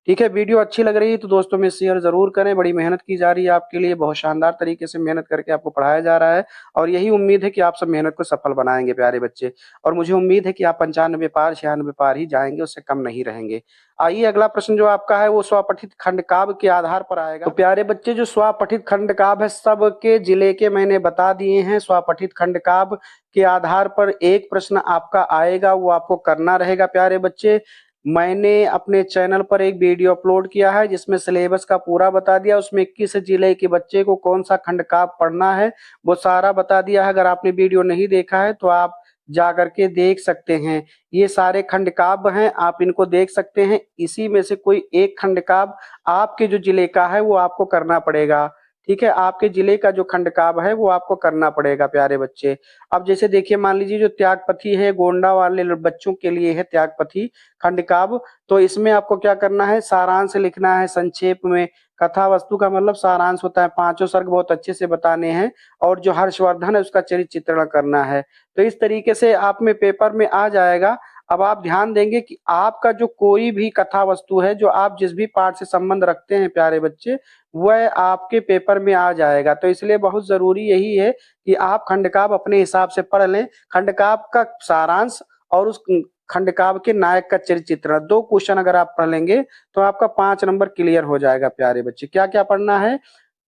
A: ठीक है, वीडियो अच्छी लग रही है तो दोस्तों में शेयर ज़रूर करें, बड़ी मेहनत की जा रही है आपके लिए, बहुत शानदार तरीके से मेहनत करके आपको पढ़ाया जा रहा है और यही उम्मीद है कि आप सब मेहनत को सफल बनाएँगे प्यारे बच्चे और मुझे उम्मीद है कि आप 95 पार, 96 पार ही जाएँगे, उससे कम नहीं रहेंगे। आइए अगला प्रश्न जो आपका है वो स्वपठित खंडकाव्य के आधार पर आएगा। तो प्यारे बच्चे जो स्वपठित खंडकाव्य है सबके जिले के मैंने बता दिए हैं, स्वपठित खंडकाव्य के आधार पर एक प्रश्न आपका आएगा, वो आपको करना रहेगा प्यारे बच्चे। मैंने अपने चैनल पर एक वीडियो अपलोड किया है जिसमें सिलेबस का पूरा बता दिया, उसमें किस जिले के बच्चे को कौन सा खंडकाव्य पढ़ना है वो सारा बता दिया है। अगर आपने वीडियो नहीं देखा है तो आप जा करके देख सकते हैं। ये सारे खंडकाव्य हैं, आप इनको देख सकते हैं। इसी में से कोई एक खंडकाव्य आपके जो जिले का है वो आपको करना पड़ेगा। ठीक है, आपके जिले का जो खंडकाव्य है वो आपको करना पड़ेगा प्यारे बच्चे। अब जैसे देखिए मान लीजिए जो त्यागपथी है, गोंडा वाले बच्चों के लिए है त्यागपथी खंडकाव्य, तो इसमें आपको क्या करना है, सारांश लिखना है संक्षेप में। कथा वस्तु का मतलब सारांश होता है, पांचों सर्ग बहुत अच्छे से बताने हैं और जो हर्षवर्धन है उसका चरित्र चित्रण करना है। तो इस तरीके से आप में पेपर में आ जाएगा। अब आप ध्यान देंगे कि आपका जो कोई भी कथा वस्तु है, जो आप जिस भी पाठ से संबंध रखते हैं प्यारे बच्चे, वह आपके पेपर में आ जाएगा। तो इसलिए बहुत जरूरी यही है कि आप खंडकाव्य अपने हिसाब से पढ़ लें। खंडकाव्य का सारांश और उस खंडकाव्य के नायक का चरित्र चित्रण, 2 क्वेश्चन अगर आप पढ़ लेंगे तो आपका 5 नंबर क्लियर हो जाएगा प्यारे बच्चे। क्या-क्या पढ़ना है?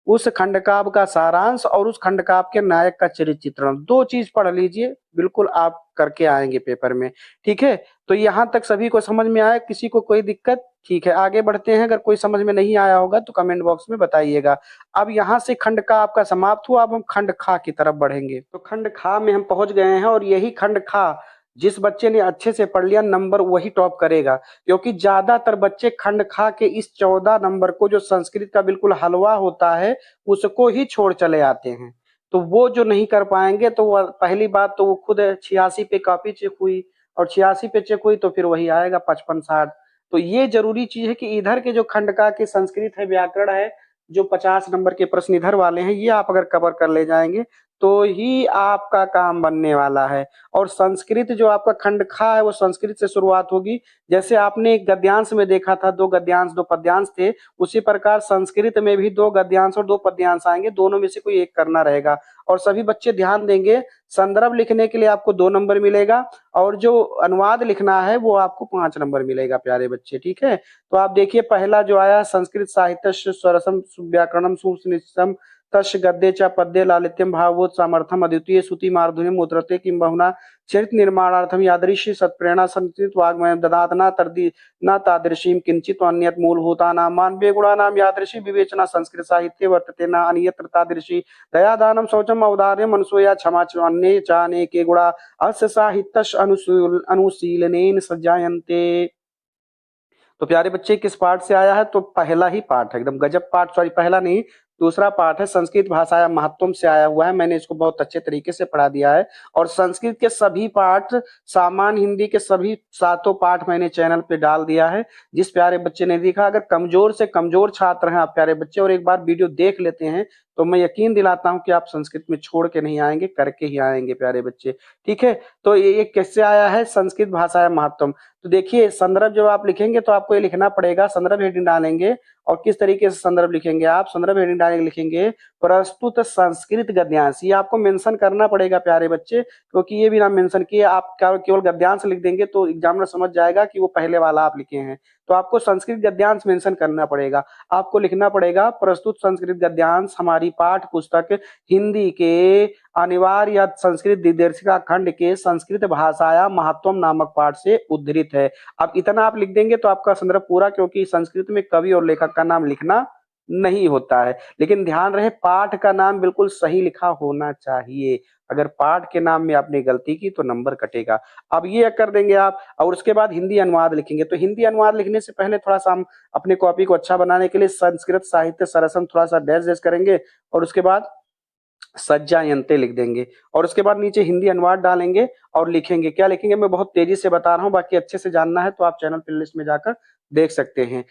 A: उस खंडकाव्य का सारांश और उस खंडकाव्य के नायक का चरित्र चित्रण, 2 चीज पढ़ लीजिए, बिल्कुल आप करके आएँगे पेपर में। ठीक है? तो यहाँ तक सभी को समझ में आया? किसी को कोई दिक्कत? ठीक है, आगे बढ़ते हैं। अगर कोई समझ में नहीं आया होगा तो कमेंट बॉक्स में बताइएगा। अब यहाँ से खंड का आपका समाप्त हुआ, अब हम खंड खा की तरफ बढ़ेंगे। तो खंड खा में हम पहुँच गए हैं और यही खंड खा जिस बच्चे ने अच्छे से पढ़ लिया नंबर वही टॉप करेगा, क्योंकि ज्यादातर बच्चे खंड खा के इस 14 नंबर को जो संस्कृत का बिल्कुल हलवा होता है उसको ही छोड़ चले आते हैं। तो वो जो नहीं कर पाएंगे तो वो पहली बात तो वो खुद 86 पे कॉपी चेक हुई और 86 पे चेक हुई तो फिर वही आएगा 55-60। तो ये जरूरी चीज है कि इधर के जो खंडका के संस्कृत है, व्याकरण है, जो 50 नंबर के प्रश्न इधर वाले हैं, ये आप अगर कवर कर ले जाएंगे तो ही आपका काम बनने वाला है। और संस्कृत जो आपका खंडखा है वो संस्कृत से शुरुआत होगी। जैसे आपने एक गद्यांश में देखा था 2 गद्यांश 2 पद्यांश थे, उसी प्रकार संस्कृत में भी 2 गद्यांश और 2 पद्यांश आएंगे, दोनों में से कोई एक करना रहेगा। और सभी बच्चे ध्यान देंगे, संदर्भ लिखने के लिए आपको 2 नंबर मिलेगा और जो अनुवाद लिखना है वो आपको 5 नंबर मिलेगा प्यारे बच्चे। ठीक है, तो आप देखिए पहला जो आया, संस्कृत साहित्य स्वरसम व्याकरणम सुनिश्चितम तस्य गद्ये च पद्ये लालित्यम भावोत सामर्थ्यम अद्वितीय श्रुति मार्धुर्यम उद्धरते किं बहुना चरित्र निर्माणार्थम यादृशी सत्प्रेरणा संस्कृत वाग्मयम ददात न तर्दि न तादृशीं किंचित अन्यत मूलभूतानां मानवीय गुणानां यादृशी विवेचना संस्कृत साहित्ये वर्तते न अन्यत्र तादृशी दया दानम शौचम औदार्यम अनुसूया क्षमा च अन्ये च अनेके गुणा अस्य साहित्यस्य अनुशीलनेन सज्जायन्ते। तो प्यारे बच्चे किस पाठ से आया है? तो पहला ही पाठ है, एकदम गजब पाठ, सॉरी पहला नहीं, दूसरा पाठ है, संस्कृत भाषा महत्वम से आया हुआ है। मैंने इसको बहुत अच्छे तरीके से पढ़ा दिया है और संस्कृत के सभी पाठ, सामान्य हिंदी के सभी 7 पाठ मैंने चैनल पे डाल दिया है। जिस प्यारे बच्चे ने देखा, अगर कमजोर से कमजोर छात्र हैं आप प्यारे बच्चे और एक बार वीडियो देख लेते हैं तो मैं यकीन दिलाता हूँ कि आप संस्कृत में छोड़ के नहीं आएँगे, करके ही आएँगे प्यारे बच्चे, ठीक है? तो ये किससे आया है? संस्कृत भाषायां महत्त्वम। तो देखिए संदर्भ जब आप लिखेंगे तो आपको ये लिखना पड़ेगा, संदर्भ हेडिंग डालेंगे और किस तरीके से संदर्भ लिखेंगे आप? संदर्भ हेडिंग डालेंगे, लिखेंगे प्रस्तुत संस्कृत गद्यांश। ये आपको मेंशन करना पड़ेगा प्यारे बच्चे, क्योंकि ये बिना मेंशन किए आप क्या केवल गद्यांश लिख देंगे तो एग्जामिनर समझ जाएगा कि वो पहले वाला आप लिखे हैं। तो आपको संस्कृत गद्यांश मेंशन करना पड़ेगा। आपको लिखना पड़ेगा प्रस्तुत संस्कृत गद्यांश हमारी पाठ पुस्तक हिंदी के अनिवार्य संस्कृत दिग्दर्शिका खंड के संस्कृत भाषाया महत्वम नामक पाठ से उद्धृत है। अब इतना आप लिख देंगे तो आपका संदर्भ पूरा, क्योंकि संस्कृत में कवि और लेखक का नाम लिखना नहीं होता है, लेकिन ध्यान रहे पाठ का नाम बिल्कुल सही लिखा होना चाहिए। अगर पाठ के नाम में आपने गलती की तो नंबर कटेगा। अब ये कर देंगे आप और उसके बाद हिंदी अनुवाद लिखेंगे। तो हिंदी अनुवाद लिखने से पहले थोड़ा-सा हम अपने कॉपी को अच्छा बनाने के लिए संस्कृत साहित्य सरसम थोड़ा-सा डैश-डैश करेंगे और उसके बाद सज्जायन्ते लिख देंगे और उसके बाद नीचे हिंदी अनुवाद डालेंगे और लिखेंगे। क्या लिखेंगे मैं बहुत तेज़ी से बता रहा हूँ, बाकी अच्छे से जानना है तो आप चैनल प्लेलिस्ट में जाकर देख सकते हैं।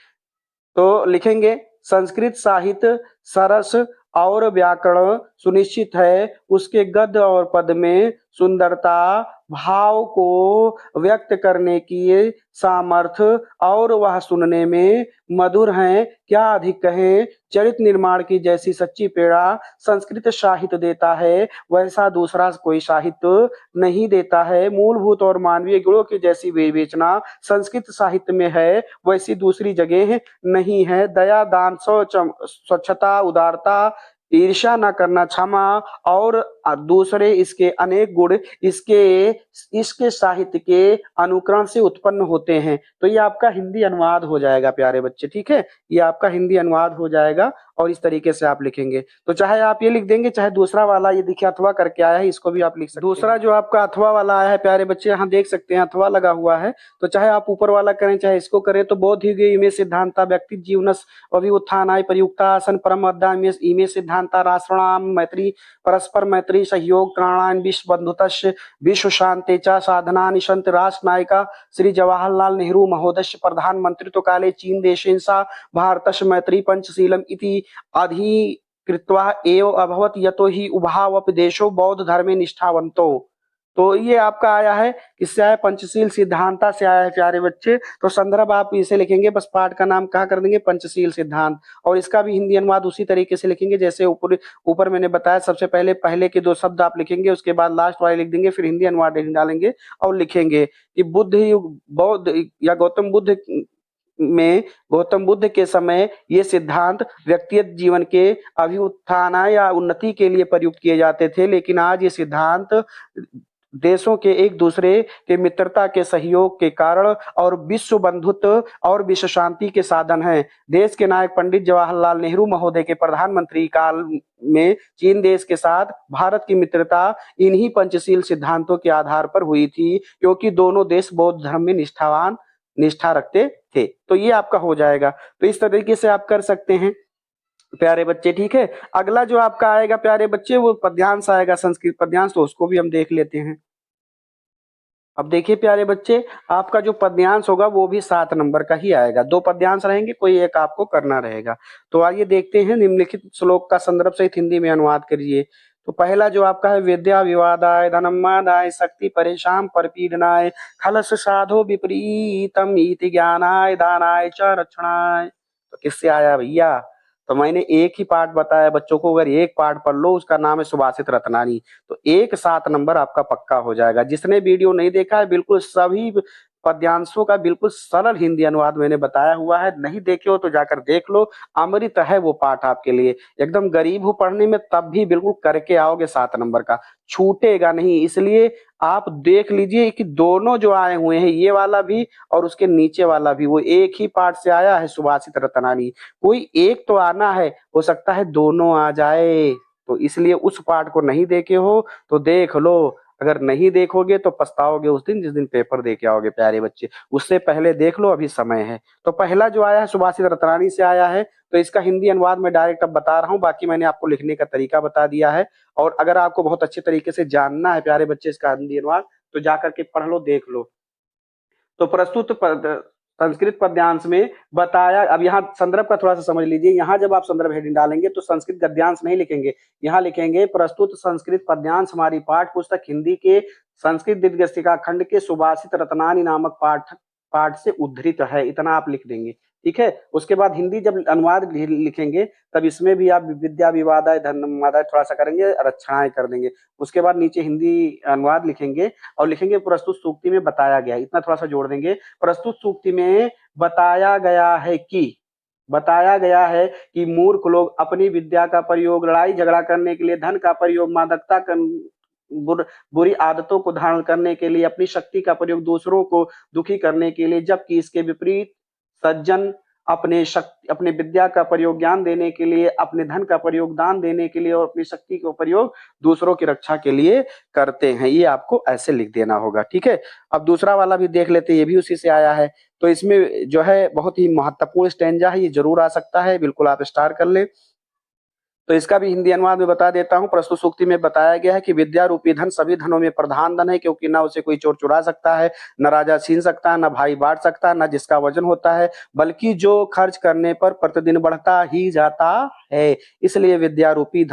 A: तो लिखेंगे संस्कृत साहित्य सरस और व्याकरण सुनिश्चित है, उसके गद्य और पद में सुंदरता भाव को व्यक्त करने की सामर्थ्य और वह सुनने में मधुर हैं, क्या अधिक कहें। चरित्र निर्माण की जैसी सच्ची पीड़ा संस्कृत साहित्य देता है, वैसा दूसरा कोई साहित्य नहीं देता है। मूलभूत और मानवीय गुणों की जैसी विवेचना संस्कृत साहित्य में है, वैसी दूसरी जगह नहीं है। दया दान शौच स्वच्छता उदारता ईर्ष्या न करना क्षमा और दूसरे इसके अनेक गुण इसके साहित्य के अनुकरण से उत्पन्न होते हैं। तो ये आपका हिंदी अनुवाद हो जाएगा प्यारे बच्चे, ठीक है? ये आपका हिंदी अनुवाद हो जाएगा और इस तरीके से आप लिखेंगे। तो चाहे आप ये लिख देंगे, चाहे दूसरा वाला ये देखिए अथवा करके आया है, इसको भी आप लिख सकते हैं। दूसरा जो आपका अथवा वाला आया है प्यारे बच्चे, यहाँ देख सकते हैं अथवा लगा हुआ है। तो चाहे आप ऊपर वाला करें चाहे इसको करें, तो बोध ही इमे सिद्धांता व्यक्ति जीवनस अभिउत्थानाय प्रयुक्तासन परम अद्याम इमे सिद्धांता राष्ट्राणाम मैत्री परस्पर मैत्री सहयोग प्राणायाम विश्व बंधुतस्य विश्व शांति च साधनानि सन्ति। राष्ट्र नायिका श्री जवाहरलाल नेहरू महोदय प्रधानमंत्रित्व काले चीन देशेन सह भारतस्य मैत्री पंचशीलम इति अधिकृत्वा एव अभवत यतो हि उभावपि देशो बौद्ध धर्मे निष्ठावन्तो। तो ये आपका आया है, किससे आया? पंचशील सिद्धांता से आया है प्यारे बच्चे। तो संदर्भ आप इसे लिखेंगे, बस पाठ का नाम क्या कर देंगे? पंचशील सिद्धांत। और इसका भी हिंदी अनुवाद उसी तरीके से लिखेंगे जैसे ऊपर ऊपर मैंने बताया। सबसे पहले पहले के 2 शब्द आप लिखेंगे, उसके बाद लास्ट वाले लिख देंगे, फिर हिंदी अनुवाद डालेंगे और लिखेंगे कि बुद्ध युग बौद्ध या गौतम बुद्ध के समय ये सिद्धांत व्यक्तिगत जीवन के अभ्युत्थान या उन्नति के लिए प्रयुक्त किए जाते थे, लेकिन आज ये सिद्धांत देशों के एक दूसरे के मित्रता के सहयोग के कारण और विश्व बंधुत्व और विश्व शांति के साधन हैं। देश के नायक पंडित जवाहरलाल नेहरू महोदय के प्रधानमंत्री काल में चीन देश के साथ भारत की मित्रता इन्हीं पंचशील सिद्धांतों के आधार पर हुई थी, क्योंकि दोनों देश बौद्ध धर्म में निष्ठा रखते थे। तो ये आपका हो जाएगा। तो इस तरीके से आप कर सकते हैं प्यारे बच्चे, ठीक है? अगला जो आपका आएगा प्यारे बच्चे वो पद्यांश आएगा, संस्कृत पद्यांश, तो उसको भी हम देख लेते हैं। अब देखिए प्यारे बच्चे, आपका जो पद्यांश होगा वो भी 7 नंबर का ही आएगा। 2 पद्यांश रहेंगे, कोई एक आपको करना रहेगा। तो आइए देखते हैं, निम्नलिखित श्लोक का संदर्भ सहित हिंदी में अनुवाद करिए। तो पहला जो आपका है, विद्या विवादाय धनमादाय शक्ति परेशान परपीडनाय खलस साधो विपरीतम इति ज्ञानाय दानाय च रक्षणाय। तो किससे आया भैया? तो मैंने एक ही पाठ बताया बच्चों को, अगर एक पाठ पढ़ लो, उसका नाम है सुभाषित रत्नानी। तो एक 7 नंबर आपका पक्का हो जाएगा। जिसने वीडियो नहीं देखा है, बिल्कुल सभी पद्यांशों का बिल्कुल सरल हिंदी अनुवाद मैंने बताया हुआ है, नहीं देखे हो तो जाकर देख लो। अमृत है वो पाठ आपके लिए। एकदम गरीब हो पढ़ने में, तब भी बिल्कुल करके आओगे 7 नंबर का, छूटेगा नहीं। इसलिए आप देख लीजिए कि दोनों जो आए हुए हैं, ये वाला भी और उसके नीचे वाला भी, वो एक ही पाठ से आया है, सुभाषित रत्नानी। कोई एक तो आना है, हो सकता है दोनों आ जाए। तो इसलिए उस पाठ को नहीं देखे हो तो देख लो। अगर नहीं देखोगे तो पछताओगे उस दिन जिस दिन पेपर दे के आओगे प्यारे बच्चे। उससे पहले देख लो, अभी समय है। तो पहला जो आया है सुभाषित रत्नानी से आया है, तो इसका हिंदी अनुवाद मैं डायरेक्ट अब बता रहा हूँ, बाकी मैंने आपको लिखने का तरीका बता दिया है। और अगर आपको बहुत अच्छे तरीके से जानना है प्यारे बच्चे इसका हिंदी अनुवाद, तो जाकर के पढ़ लो, देख लो। तो प्रस्तुत संस्कृत पद्यांश में बताया। अब यहाँ संदर्भ का थोड़ा सा समझ लीजिए। यहाँ जब आप संदर्भ हेडिंग डालेंगे तो संस्कृत गद्यांश नहीं लिखेंगे, यहाँ लिखेंगे प्रस्तुत संस्कृत पद्यांश हमारी पाठ पुस्तक हिंदी के संस्कृत दिग्दर्शिका खंड के सुभाषित रत्नानी नामक पाठ से उद्धृत है, इतना आप लिख देंगे। ठीक है, उसके बाद हिंदी जब अनुवाद लिखेंगे तब इसमें भी आप विद्या विवादाय धर्मादाय थोड़ा सा करेंगे, रक्षणाएं कर देंगे। उसके बाद नीचे हिंदी अनुवाद लिखेंगे और लिखेंगे प्रस्तुत सूक्ति में बताया गया, इतना थोड़ा सा जोड़ देंगे। प्रस्तुत सूक्ति में बताया गया है कि मूर्ख लोग अपनी विद्या का प्रयोग लड़ाई झगड़ा करने के लिए, धन का प्रयोग मादकता बुरी आदतों को धारण करने के लिए, अपनी शक्ति का प्रयोग दूसरों को दुखी करने के लिए, जबकि इसके विपरीत सज्जन अपने विद्या का प्रयोग ज्ञान देने के लिए, अपने धन का प्रयोग दान देने के लिए और अपनी शक्ति का प्रयोग दूसरों की रक्षा के लिए करते हैं। ये आपको ऐसे लिख देना होगा। ठीक है, अब दूसरा वाला भी देख लेते हैं, ये भी उसी से आया है। तो इसमें जो है बहुत ही महत्वपूर्ण स्टैंजा है, ये जरूर आ सकता है, बिल्कुल आप स्टार कर ले। तो इसका भी हिंदी अनुवाद में बता देता हूं। प्रस्तुत सूक्ति में बताया गया है कि विद्या रूपी धन सभी धनों में प्रधान धन है, क्योंकि ना उसे कोई चोर चुरा सकता है, न राजा छीन सकता है, न भाई बांट सकता है, न जिसका वजन होता है, बल्कि जो खर्च करने पर प्रतिदिन बढ़ता ही जाता है। इसलिए विद्या रूपी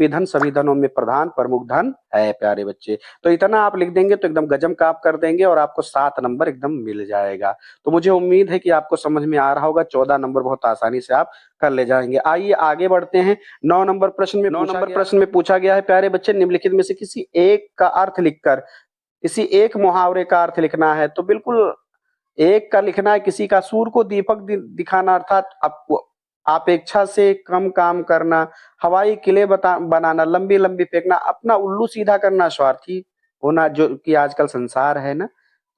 A: धन सभी धनों में प्रधान प्रमुख धन है प्यारे बच्चे। तो इतना आप लिख देंगे तो एकदम गजब का आप कर देंगे और आपको 7 नंबर एकदम मिल जाएगा। तो मुझे उम्मीद है कि आपको समझ में आ रहा होगा। 14 नंबर बहुत आसानी से आप कर ले जाएंगे। आइए आगे बढ़ते हैं। 9 नंबर प्रश्न में पूछा गया है प्यारे बच्चे, निम्नलिखित में से किसी एक का अर्थ लिखकर किसी एक मुहावरे का अर्थ लिखना है। तो बिल्कुल एक का लिखना है, किसी का सूर को दीपक दिखाना अर्थात अपेक्षा से कम काम करना, हवाई किले बनाना, लंबी लंबी फेंकना, अपना उल्लू सीधा करना, स्वार्थी होना, जो कि आजकल संसार है ना।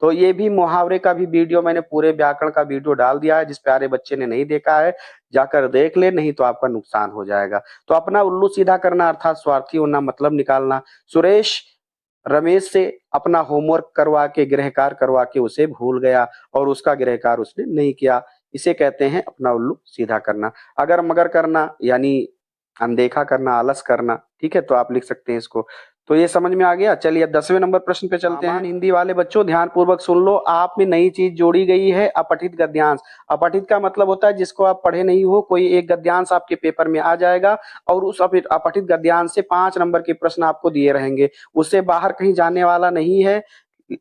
A: तो ये भी मुहावरे का भी वीडियो मैंने पूरे व्याकरण का वीडियो डाल दिया है, जिस प्यारे बच्चे ने नहीं देखा है जाकर देख ले, नहीं तो आपका नुकसान हो जाएगा। तो अपना उल्लू सीधा करना अर्थात स्वार्थी होना, मतलब निकालना। सुरेश रमेश से अपना होमवर्क करवा के, गृह कार्य करवा के उसे भूल गया और उसका गृह कार्य उसने नहीं किया, इसे कहते हैं अपना उल्लू सीधा करना। अगर मगर करना यानी अनदेखा करना, आलस करना। ठीक है, तो आप लिख सकते हैं इसको। तो ये समझ में आ गया। चलिए अब 10वें नंबर प्रश्न पे चलते हैं। हिंदी वाले बच्चों ध्यान पूर्वक सुन लो, आप में नई चीज जोड़ी गई है, अपठित गद्यांश। अपठित का मतलब होता है जिसको आप पढ़े नहीं हो, कोई एक गद्यांश आपके पेपर में आ जाएगा और उस अपठित गद्यांश से 5 नंबर के प्रश्न आपको दिए रहेंगे, उससे बाहर कहीं जाने वाला नहीं है।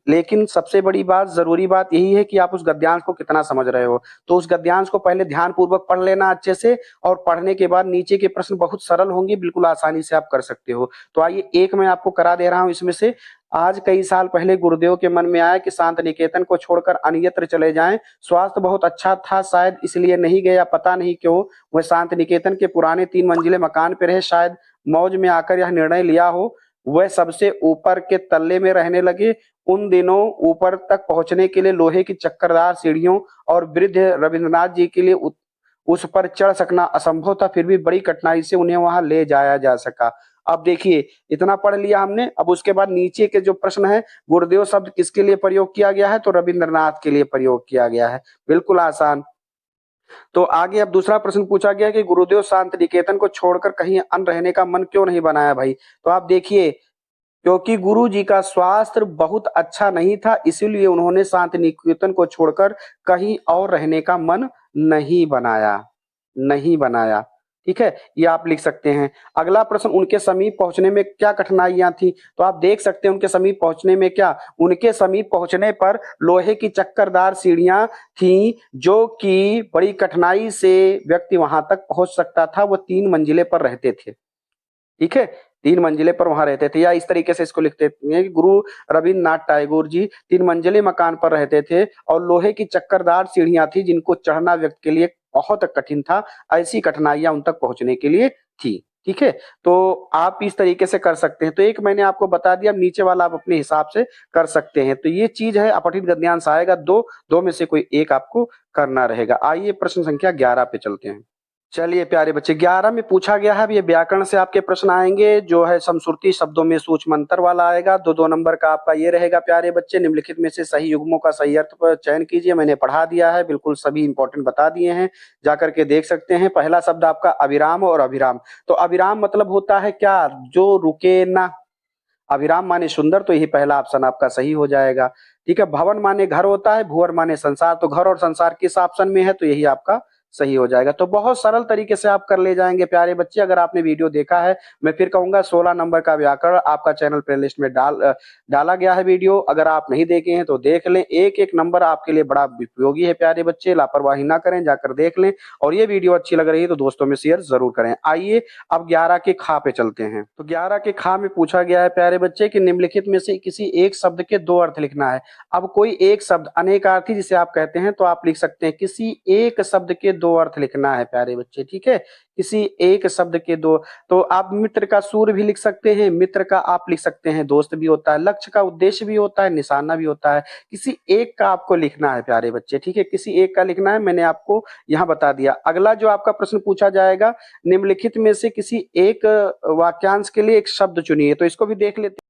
A: लेकिन सबसे बड़ी बात, जरूरी बात यही है कि आप उस गद्यांश को कितना समझ रहे हो। तो उस गद्यांश को पहले ध्यान पूर्वक पढ़ लेना अच्छे से, और पढ़ने के बाद नीचे के प्रश्न बहुत सरल होंगे, बिल्कुल आसानी से आप कर सकते हो। तो आइए एक मैं आपको करा दे रहा हूं इसमें से। आज कई साल पहले गुरुदेव के मन में आया कि शांत निकेतन को छोड़कर अन्यत्र चले जाएं। स्वास्थ्य बहुत अच्छा था, शायद इसलिए नहीं गया, पता नहीं क्यों। वह शांत निकेतन के पुराने 3 मंजिले मकान पे रहे, शायद मौज में आकर यह निर्णय लिया हो। वह सबसे ऊपर के तल्ले में रहने लगे। उन दिनों ऊपर तक पहुंचने के लिए लोहे की चक्करदार सीढ़ियों और वृद्ध रविंद्रनाथ जी के लिए उस पर चढ़ सकना असंभव था, फिर भी बड़ी कठिनाई से उन्हें वहां ले जाया जा सका। अब देखिए, इतना पढ़ लिया हमने। अब उसके बाद नीचे के जो प्रश्न है, गुरुदेव शब्द किसके लिए प्रयोग किया गया है, तो रविंद्रनाथ के लिए प्रयोग किया गया है, बिल्कुल आसान। तो आगे अब दूसरा प्रश्न पूछा गया कि गुरुदेव शांत निकेतन को छोड़कर कहीं अन्य रहने का मन क्यों नहीं बनाया भाई। तो आप देखिए, क्योंकि गुरु जी का स्वास्थ्य बहुत अच्छा नहीं था, इसीलिए उन्होंने शांति निकेतन को छोड़कर कहीं और रहने का मन नहीं बनाया। ठीक है, ये आप लिख सकते हैं। अगला प्रश्न, उनके समीप पहुंचने में क्या कठिनाइयां थी। तो आप देख सकते हैं उनके समीप पहुंचने पर लोहे की चक्करदार सीढ़ियां थी, जो कि बड़ी कठिनाई से व्यक्ति वहां तक पहुंच सकता था। वो 3 मंजिले पर रहते थे। ठीक है, 3 मंजिले पर वहां रहते थे, या इस तरीके से इसको लिखते हैं कि गुरु रविन्द्रनाथ टैगोर जी 3 मंजिले मकान पर रहते थे और लोहे की चक्करदार सीढ़ियां थी, जिनको चढ़ना व्यक्ति के लिए बहुत कठिन था। ऐसी कठिनाइयां उन तक पहुंचने के लिए थी। ठीक है, तो आप इस तरीके से कर सकते हैं। तो एक मैंने आपको बता दिया, नीचे वाला आप अपने हिसाब से कर सकते हैं। तो ये चीज है, अपठित गद्यांश आएगा, दो में से कोई एक आपको करना रहेगा। आइए प्रश्न संख्या 11 पे चलते हैं। चलिए प्यारे बच्चे, 11 में पूछा गया है, अब ये व्याकरण से आपके प्रश्न आएंगे, जो है समश्रुति शब्दों में सूक्ष्म अंतर वाला आएगा। 2-2 नंबर का आपका ये रहेगा प्यारे बच्चे। निम्नलिखित में से सही युग्मों का सही अर्थ पर चयन कीजिए। मैंने पढ़ा दिया है, बिल्कुल सभी इंपॉर्टेंट बता दिए हैं, जाकर के देख सकते हैं। पहला शब्द आपका अविराम और अभिराम। तो अविराम मतलब होता है क्या, जो रुके ना। अभिराम माने सुंदर, तो यही पहला ऑप्शन आपका सही हो जाएगा। ठीक है, भवन माने घर होता है, भुवर माने संसार, तो घर और संसार किस ऑप्शन में है, तो यही आपका सही हो जाएगा। तो बहुत सरल तरीके से आप कर ले जाएंगे प्यारे बच्चे। अगर आपने वीडियो देखा है, मैं फिर कहूंगा 16 नंबर का व्याकरण आपका चैनल प्लेलिस्ट में डाला गया है वीडियो। अगर आप नहीं देखे हैं तो देख लें, एक एक नंबर आपके लिए बड़ा उपयोगी है प्यारे बच्चे, लापरवाही ना करें, जाकर देख लें। और ये वीडियो अच्छी लग रही है तो दोस्तों में शेयर जरूर करें। आइए अब 11 के खा पे चलते हैं। तो 11 के खा में पूछा गया है प्यारे बच्चे कि निम्नलिखित में से किसी एक शब्द के दो अर्थ लिखना है। अब कोई एक शब्द, अनेकार्थी जिसे आप कहते हैं, तो आप लिख सकते हैं किसी एक शब्द के दो अर्थ लिखना है प्यारे बच्चे। ठीक है, किसी एक शब्द के दो, तो आप मित्र का सूर भी लिख सकते हैं, मित्र का आप लिख सकते हैं दोस्त भी होता है, लक्ष्य का उद्देश्य भी होता है, निशाना भी होता है। किसी एक का आपको लिखना है प्यारे बच्चे। ठीक है, किसी एक का लिखना है, मैंने आपको यहाँ बता दिया। अगला जो आपका प्रश्न पूछा जाएगा, निम्नलिखित में से किसी एक वाक्यांश के लिए एक शब्द चुनिए, तो इसको भी देख लेते हैं।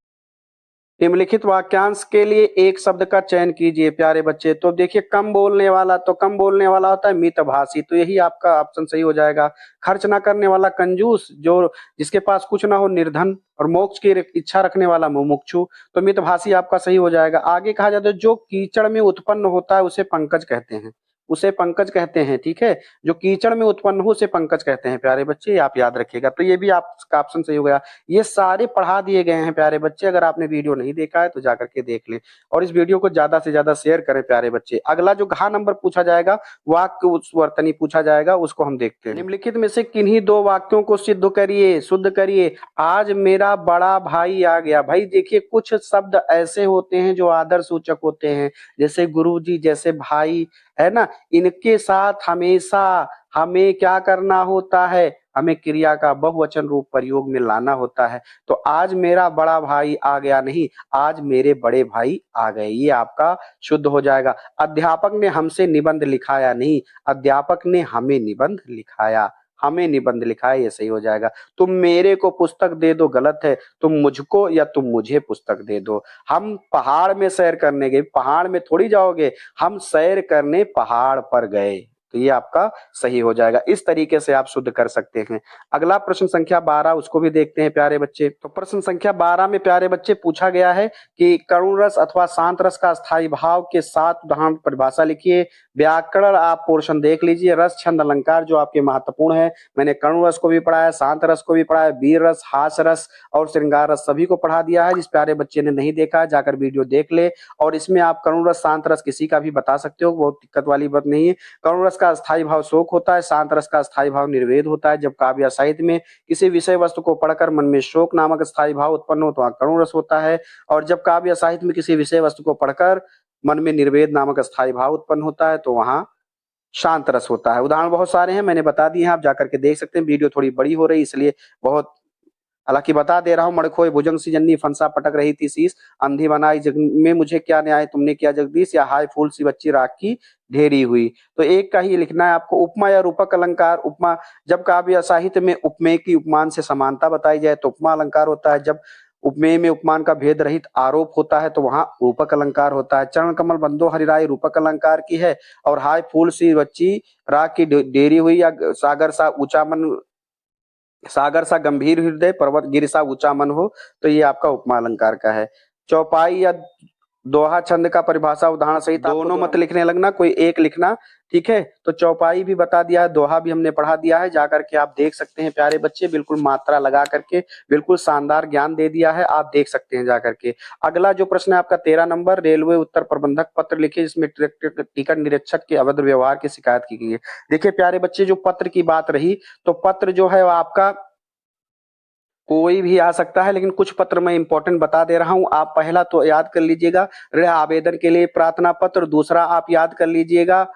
A: निम्नलिखित वाक्यांश के लिए एक शब्द का चयन कीजिए प्यारे बच्चे। तो देखिए, कम बोलने वाला, तो कम बोलने वाला होता है मितभाषी, तो यही आपका ऑप्शन सही हो जाएगा। खर्च ना करने वाला कंजूस, जो जिसके पास कुछ ना हो निर्धन, और मोक्ष की इच्छा रखने वाला मुमुक्षु, तो मितभाषी आपका सही हो जाएगा। आगे कहा जाता है जो कीचड़ में उत्पन्न होता है उसे पंकज कहते हैं, उसे पंकज कहते हैं। ठीक है, जो कीचड़ में उत्पन्न हो उसे पंकज कहते हैं प्यारे बच्चे, आप याद रखिएगा। तो ये भी आपका ऑप्शन सही हो गया। ये सारे पढ़ा दिए गए हैं प्यारे बच्चे, अगर आपने वीडियो नहीं देखा है तो जाकर के देख लें, और इस वीडियो को ज्यादा से ज्यादा शेयर करें प्यारे बच्चे। अगला जो घ नंबर पूछा जाएगा, वाक्य वर्तनी पूछा जाएगा, उसको हम देखते हैं। निम्नलिखित में से किन्हीं दो वाक्यों को सिद्ध करिए, शुद्ध करिए। आज मेरा बड़ा भाई आ गया। भाई देखिए, कुछ शब्द ऐसे होते हैं जो आदर सूचक होते हैं, जैसे गुरुजी, जैसे भाई, है ना। इनके साथ हमेशा हमें क्या करना होता है, हमें क्रिया का बहुवचन रूप प्रयोग में लाना होता है। तो आज मेरा बड़ा भाई आ गया नहीं, आज मेरे बड़े भाई आ गए, ये आपका शुद्ध हो जाएगा। अध्यापक ने हमसे निबंध लिखाया नहीं, अध्यापक ने हमें निबंध लिखाया, हमें निबंध लिखाया, ये सही हो जाएगा। तुम मेरे को पुस्तक दे दो, गलत है, तुम मुझको या तुम मुझे पुस्तक दे दो। हम पहाड़ में सैर करने गए, पहाड़ में थोड़ी जाओगे, हम सैर करने पहाड़ पर गए, तो ये आपका सही हो जाएगा। इस तरीके से आप शुद्ध कर सकते हैं। अगला प्रश्न संख्या 12, उसको भी देखते हैं प्यारे बच्चे। तो प्रश्न संख्या 12 में प्यारे बच्चे पूछा गया है कि करुण रस अथवा शांत रस का स्थायी भाव के 7 उदाहरण परिभाषा लिखिए। व्याकरण आप पोर्शन देख लीजिए, रस छंद अलंकार जो आपके महत्वपूर्ण है। मैंने करुण रस को भी पढ़ा है, शांत रस को भी पढ़ा है, वीर रस, हास रस और श्रृंगार रस सभी को पढ़ा दिया है। जिस प्यारे बच्चे ने नहीं देखा है जाकर वीडियो देख ले, और इसमें आप करुण रस, शांत रस किसी का भी बता सकते हो, बहुत दिक्कत वाली बात नहीं है। करुण रस का स्थायी भाव शोक होता है, शांत रस का स्थायी भाव निर्वेद होता है। जब काव्य साहित्य में किसी विषय वस्तु को पढ़कर मन में शोक नामक स्थायी भाव उत्पन्न हो तो वहां करुण रस होता है, और जब काव्य साहित्य में किसी विषय वस्तु को पढ़कर मन में निर्वेद नामक स्थायी भाव उत्पन्न होता है तो वहां शांत रस होता है। उदाहरण बहुत सारे हैं, मैंने बता दिए हैं, आप जाकर के देख सकते हैं। वीडियो थोड़ी बड़ी हो रही इसलिए बहुत, हालांकि बता दे रहा हूँ। मड़खोए भुजंग सी जन्नी, फंसा पटक रही थी शीश, अंधी बनाई जग में मुझे क्या न्याय, तुमने किया जगदीश, या हाय फूल सी बच्ची राख की ढेरी हुई। तो एक का ही लिखना है आपको। उपमा या रूपक अलंकार, उपमा जब काव्य साहित्य में उपमेय की उपमान से समानता बताई जाए तो उपमा अलंकार होता है। जब उपमेय में उपमान का भेद रहित आरोप होता है तो वहां रूपक अलंकार होता है। चरण कमल बंदो हरिराय रूपक अलंकार की है, और हाय फूल सी बच्ची राख की डेरी हुई, या सागर सा ऊंचा मन, सागर सा गंभीर हृदय, पर्वत गिर सा ऊंचा मन हो, तो ये आपका उपमा अलंकार का है। चौपाई या दोहा छंद का परिभाषा उदाहरण सहित दोनों मत लिखने लगना, कोई एक लिखना। ठीक है, तो चौपाई भी बता दिया है, दोहा भी हमने पढ़ा दिया है, जाकर के आप देख सकते हैं प्यारे बच्चे। बिल्कुल मात्रा लगा करके बिल्कुल शानदार ज्ञान दे दिया है, आप देख सकते हैं जाकर के। अगला जो प्रश्न है आपका 13 नंबर, रेलवे उत्तर प्रबंधक पत्र लिखे जिसमें टिकट निरीक्षक के अभद्र व्यवहार की शिकायत की गई है। देखिए प्यारे बच्चे, जो पत्र की बात रही, तो पत्र जो है वो आपका कोई भी आ सकता है, लेकिन कुछ पत्र मैं इंपॉर्टेंट बता दे रहा हूं। आप पहला तो याद कर लीजिएगा, ऋण आवेदन के लिए प्रार्थना पत्र। दूसरा आप याद कर लीजिएगा,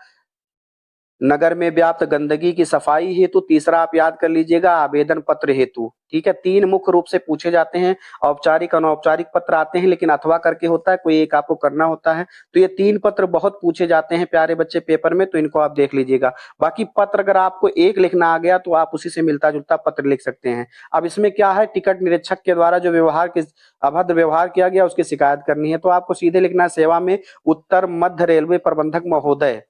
A: नगर में व्याप्त गंदगी की सफाई हेतु। तीसरा आप याद कर लीजिएगा, आवेदन पत्र हेतु। ठीक है, 3 मुख्य रूप से पूछे जाते हैं। औपचारिक अनौपचारिक पत्र आते हैं, लेकिन अथवा करके होता है, कोई एक आपको करना होता है। तो ये 3 पत्र बहुत पूछे जाते हैं प्यारे बच्चे पेपर में, तो इनको आप देख लीजिएगा। बाकी पत्र अगर आपको एक लिखना आ गया तो आप उसी से मिलता जुलता पत्र लिख सकते हैं। अब इसमें क्या है, टिकट निरीक्षक के द्वारा जो व्यवहार के अभद्र व्यवहार किया गया उसकी शिकायत करनी है, तो आपको सीधे लिखना है, सेवा में उत्तर मध्य रेलवे प्रबंधक महोदय।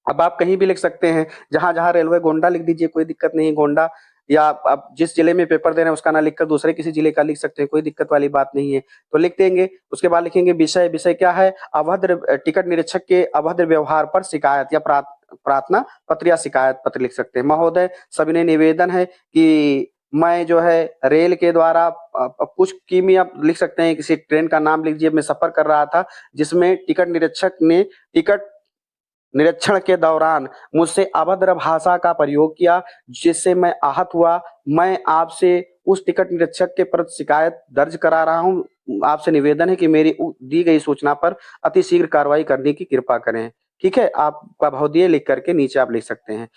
A: अब आप कहीं भी लिख सकते हैं, जहां जहां रेलवे गोंडा लिख दीजिए, कोई दिक्कत नहीं, गोंडा या आप जिस जिले में पेपर दे रहे हैं उसका ना लिखकर दूसरे किसी जिले का लिख सकते हैं, कोई दिक्कत वाली बात नहीं है। तो लिख देंगे, उसके बाद लिखेंगे विषय। विषय क्या है? अभद्र टिकट निरीक्षक के अभद्र व्यवहार पर शिकायत या प्रार्थना पत्र या शिकायत पत्र लिख सकते हैं। महोदय, सविनय निवेदन है कि मैं जो है रेल के द्वारा कुछ किमी आप लिख सकते हैं, किसी ट्रेन का नाम लिख दीजिए। मैं सफर कर रहा था जिसमें टिकट निरीक्षक ने टिकट निरीक्षण के दौरान मुझसे अभद्र भाषा का प्रयोग किया, जिससे मैं आहत हुआ। मैं आपसे उस टिकट निरीक्षक के प्रति शिकायत दर्ज करा रहा हूँ। आपसे निवेदन है कि मेरी दी गई सूचना पर अतिशीघ्र कार्रवाई करने की कृपा करें। ठीक है, आपका भौतिक लिख करके नीचे आप लिख सकते हैं।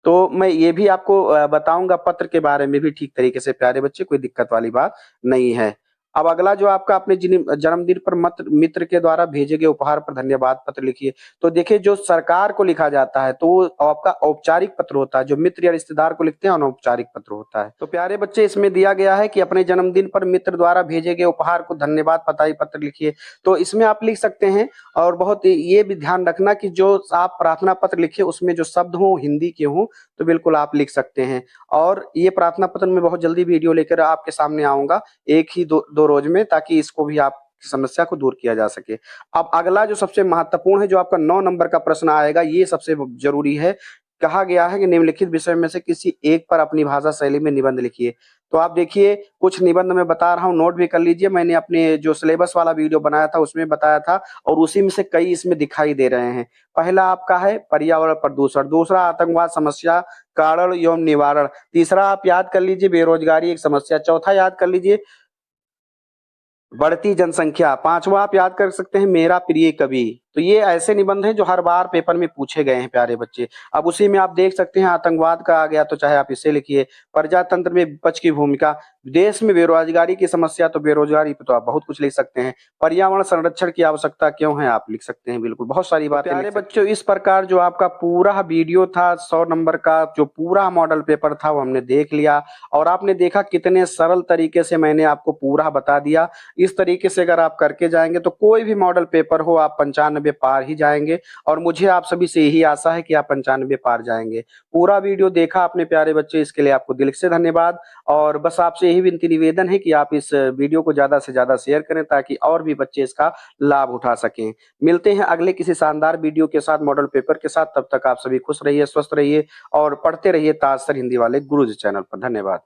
A: तो मैं ये भी आपको बताऊँगा पत्र के बारे में भी ठीक तरीके से प्यारे बच्चे, कोई दिक्कत वाली बात नहीं है। अब अगला जो आपका अपने जन्मदिन पर मित्र के द्वारा भेजे गए उपहार पर धन्यवाद पत्र लिखिए। तो देखिए, जो सरकार को लिखा जाता है तो वो आपका औपचारिक पत्र होता है, जो मित्र या रिश्तेदार को लिखते हैं अनौपचारिक पत्र होता है। तो प्यारे बच्चे, इसमें दिया गया है कि अपने जन्मदिन पर मित्र द्वारा भेजे गए उपहार को धन्यवाद बधाई पत्र लिखिए। तो इसमें आप लिख सकते हैं, और बहुत ये भी ध्यान रखना कि जो आप प्रार्थना पत्र लिखे उसमें जो शब्द हो हिंदी के हों, तो बिल्कुल आप लिख सकते हैं। और ये प्रार्थना पत्र मैं बहुत जल्दी वीडियो लेकर आपके सामने आऊँगा, एक ही दो रोज में, ताकि इसको भी आप समस्या को दूर किया जा सके। अब अगला जो सबसे महत्वपूर्ण है, जो आपका 9 नंबर का प्रश्न आएगा, ये सबसे जरूरी है। कहा गया है कि निम्नलिखित विषय में से किसी एक पर अपनी भाषा शैली में निबंध लिखिए। तो आप देखिए, कुछ निबंध मैं बता रहा हूँ, नोट भी कर लीजिए। मैंने अपने जो सिलेबस वाला वीडियो बनाया था उसमें बताया था, और उसी में से कई इसमें दिखाई दे रहे हैं। पहला आपका है पर्यावरण प्रदूषण, दूसरा आतंकवाद समस्या कारण एवं निवारण, तीसरा आप याद कर लीजिए बेरोजगारी एक समस्या, चौथा याद कर लीजिए बढ़ती जनसंख्या, पांचवा आप याद कर सकते हैं मेरा प्रिय कवि। तो ये ऐसे निबंध हैं जो हर बार पेपर में पूछे गए हैं प्यारे बच्चे। अब उसी में आप देख सकते हैं आतंकवाद का आ गया, तो चाहे आप इसे लिखिए। प्रजातंत्र में विपक्ष की भूमिका, देश में बेरोजगारी की समस्या, तो बेरोजगारी पे तो आप बहुत कुछ लिख सकते हैं। पर्यावरण संरक्षण की आवश्यकता क्यों है, आप लिख सकते हैं, बिल्कुल बहुत सारी बातें। प्यारे बच्चों, इस प्रकार जो आपका पूरा वीडियो था 100 नंबर का, जो पूरा मॉडल पेपर था वो हमने देख लिया, और आपने देखा कितने सरल तरीके से मैंने आपको पूरा बता दिया। इस तरीके से अगर आप करके जाएंगे तो कोई भी मॉडल पेपर हो आप 95 पार ही जाएंगे, और मुझे आप सभी से यही आशा है कि आप 95 पार जाएंगे। पूरा वीडियो देखा आपने प्यारे बच्चे, इसके लिए आपको दिल से धन्यवाद। और बस आपसे यही विनती निवेदन है कि आप इस वीडियो को ज्यादा से ज्यादा शेयर करें, ताकि और भी बच्चे इसका लाभ उठा सकें। मिलते हैं अगले किसी शानदार वीडियो के साथ, मॉडल पेपर के साथ। तब तक आप सभी खुश रहिए, स्वस्थ रहिए, और पढ़ते रहिए ताज सर हिंदी वाले गुरुजी चैनल पर। धन्यवाद।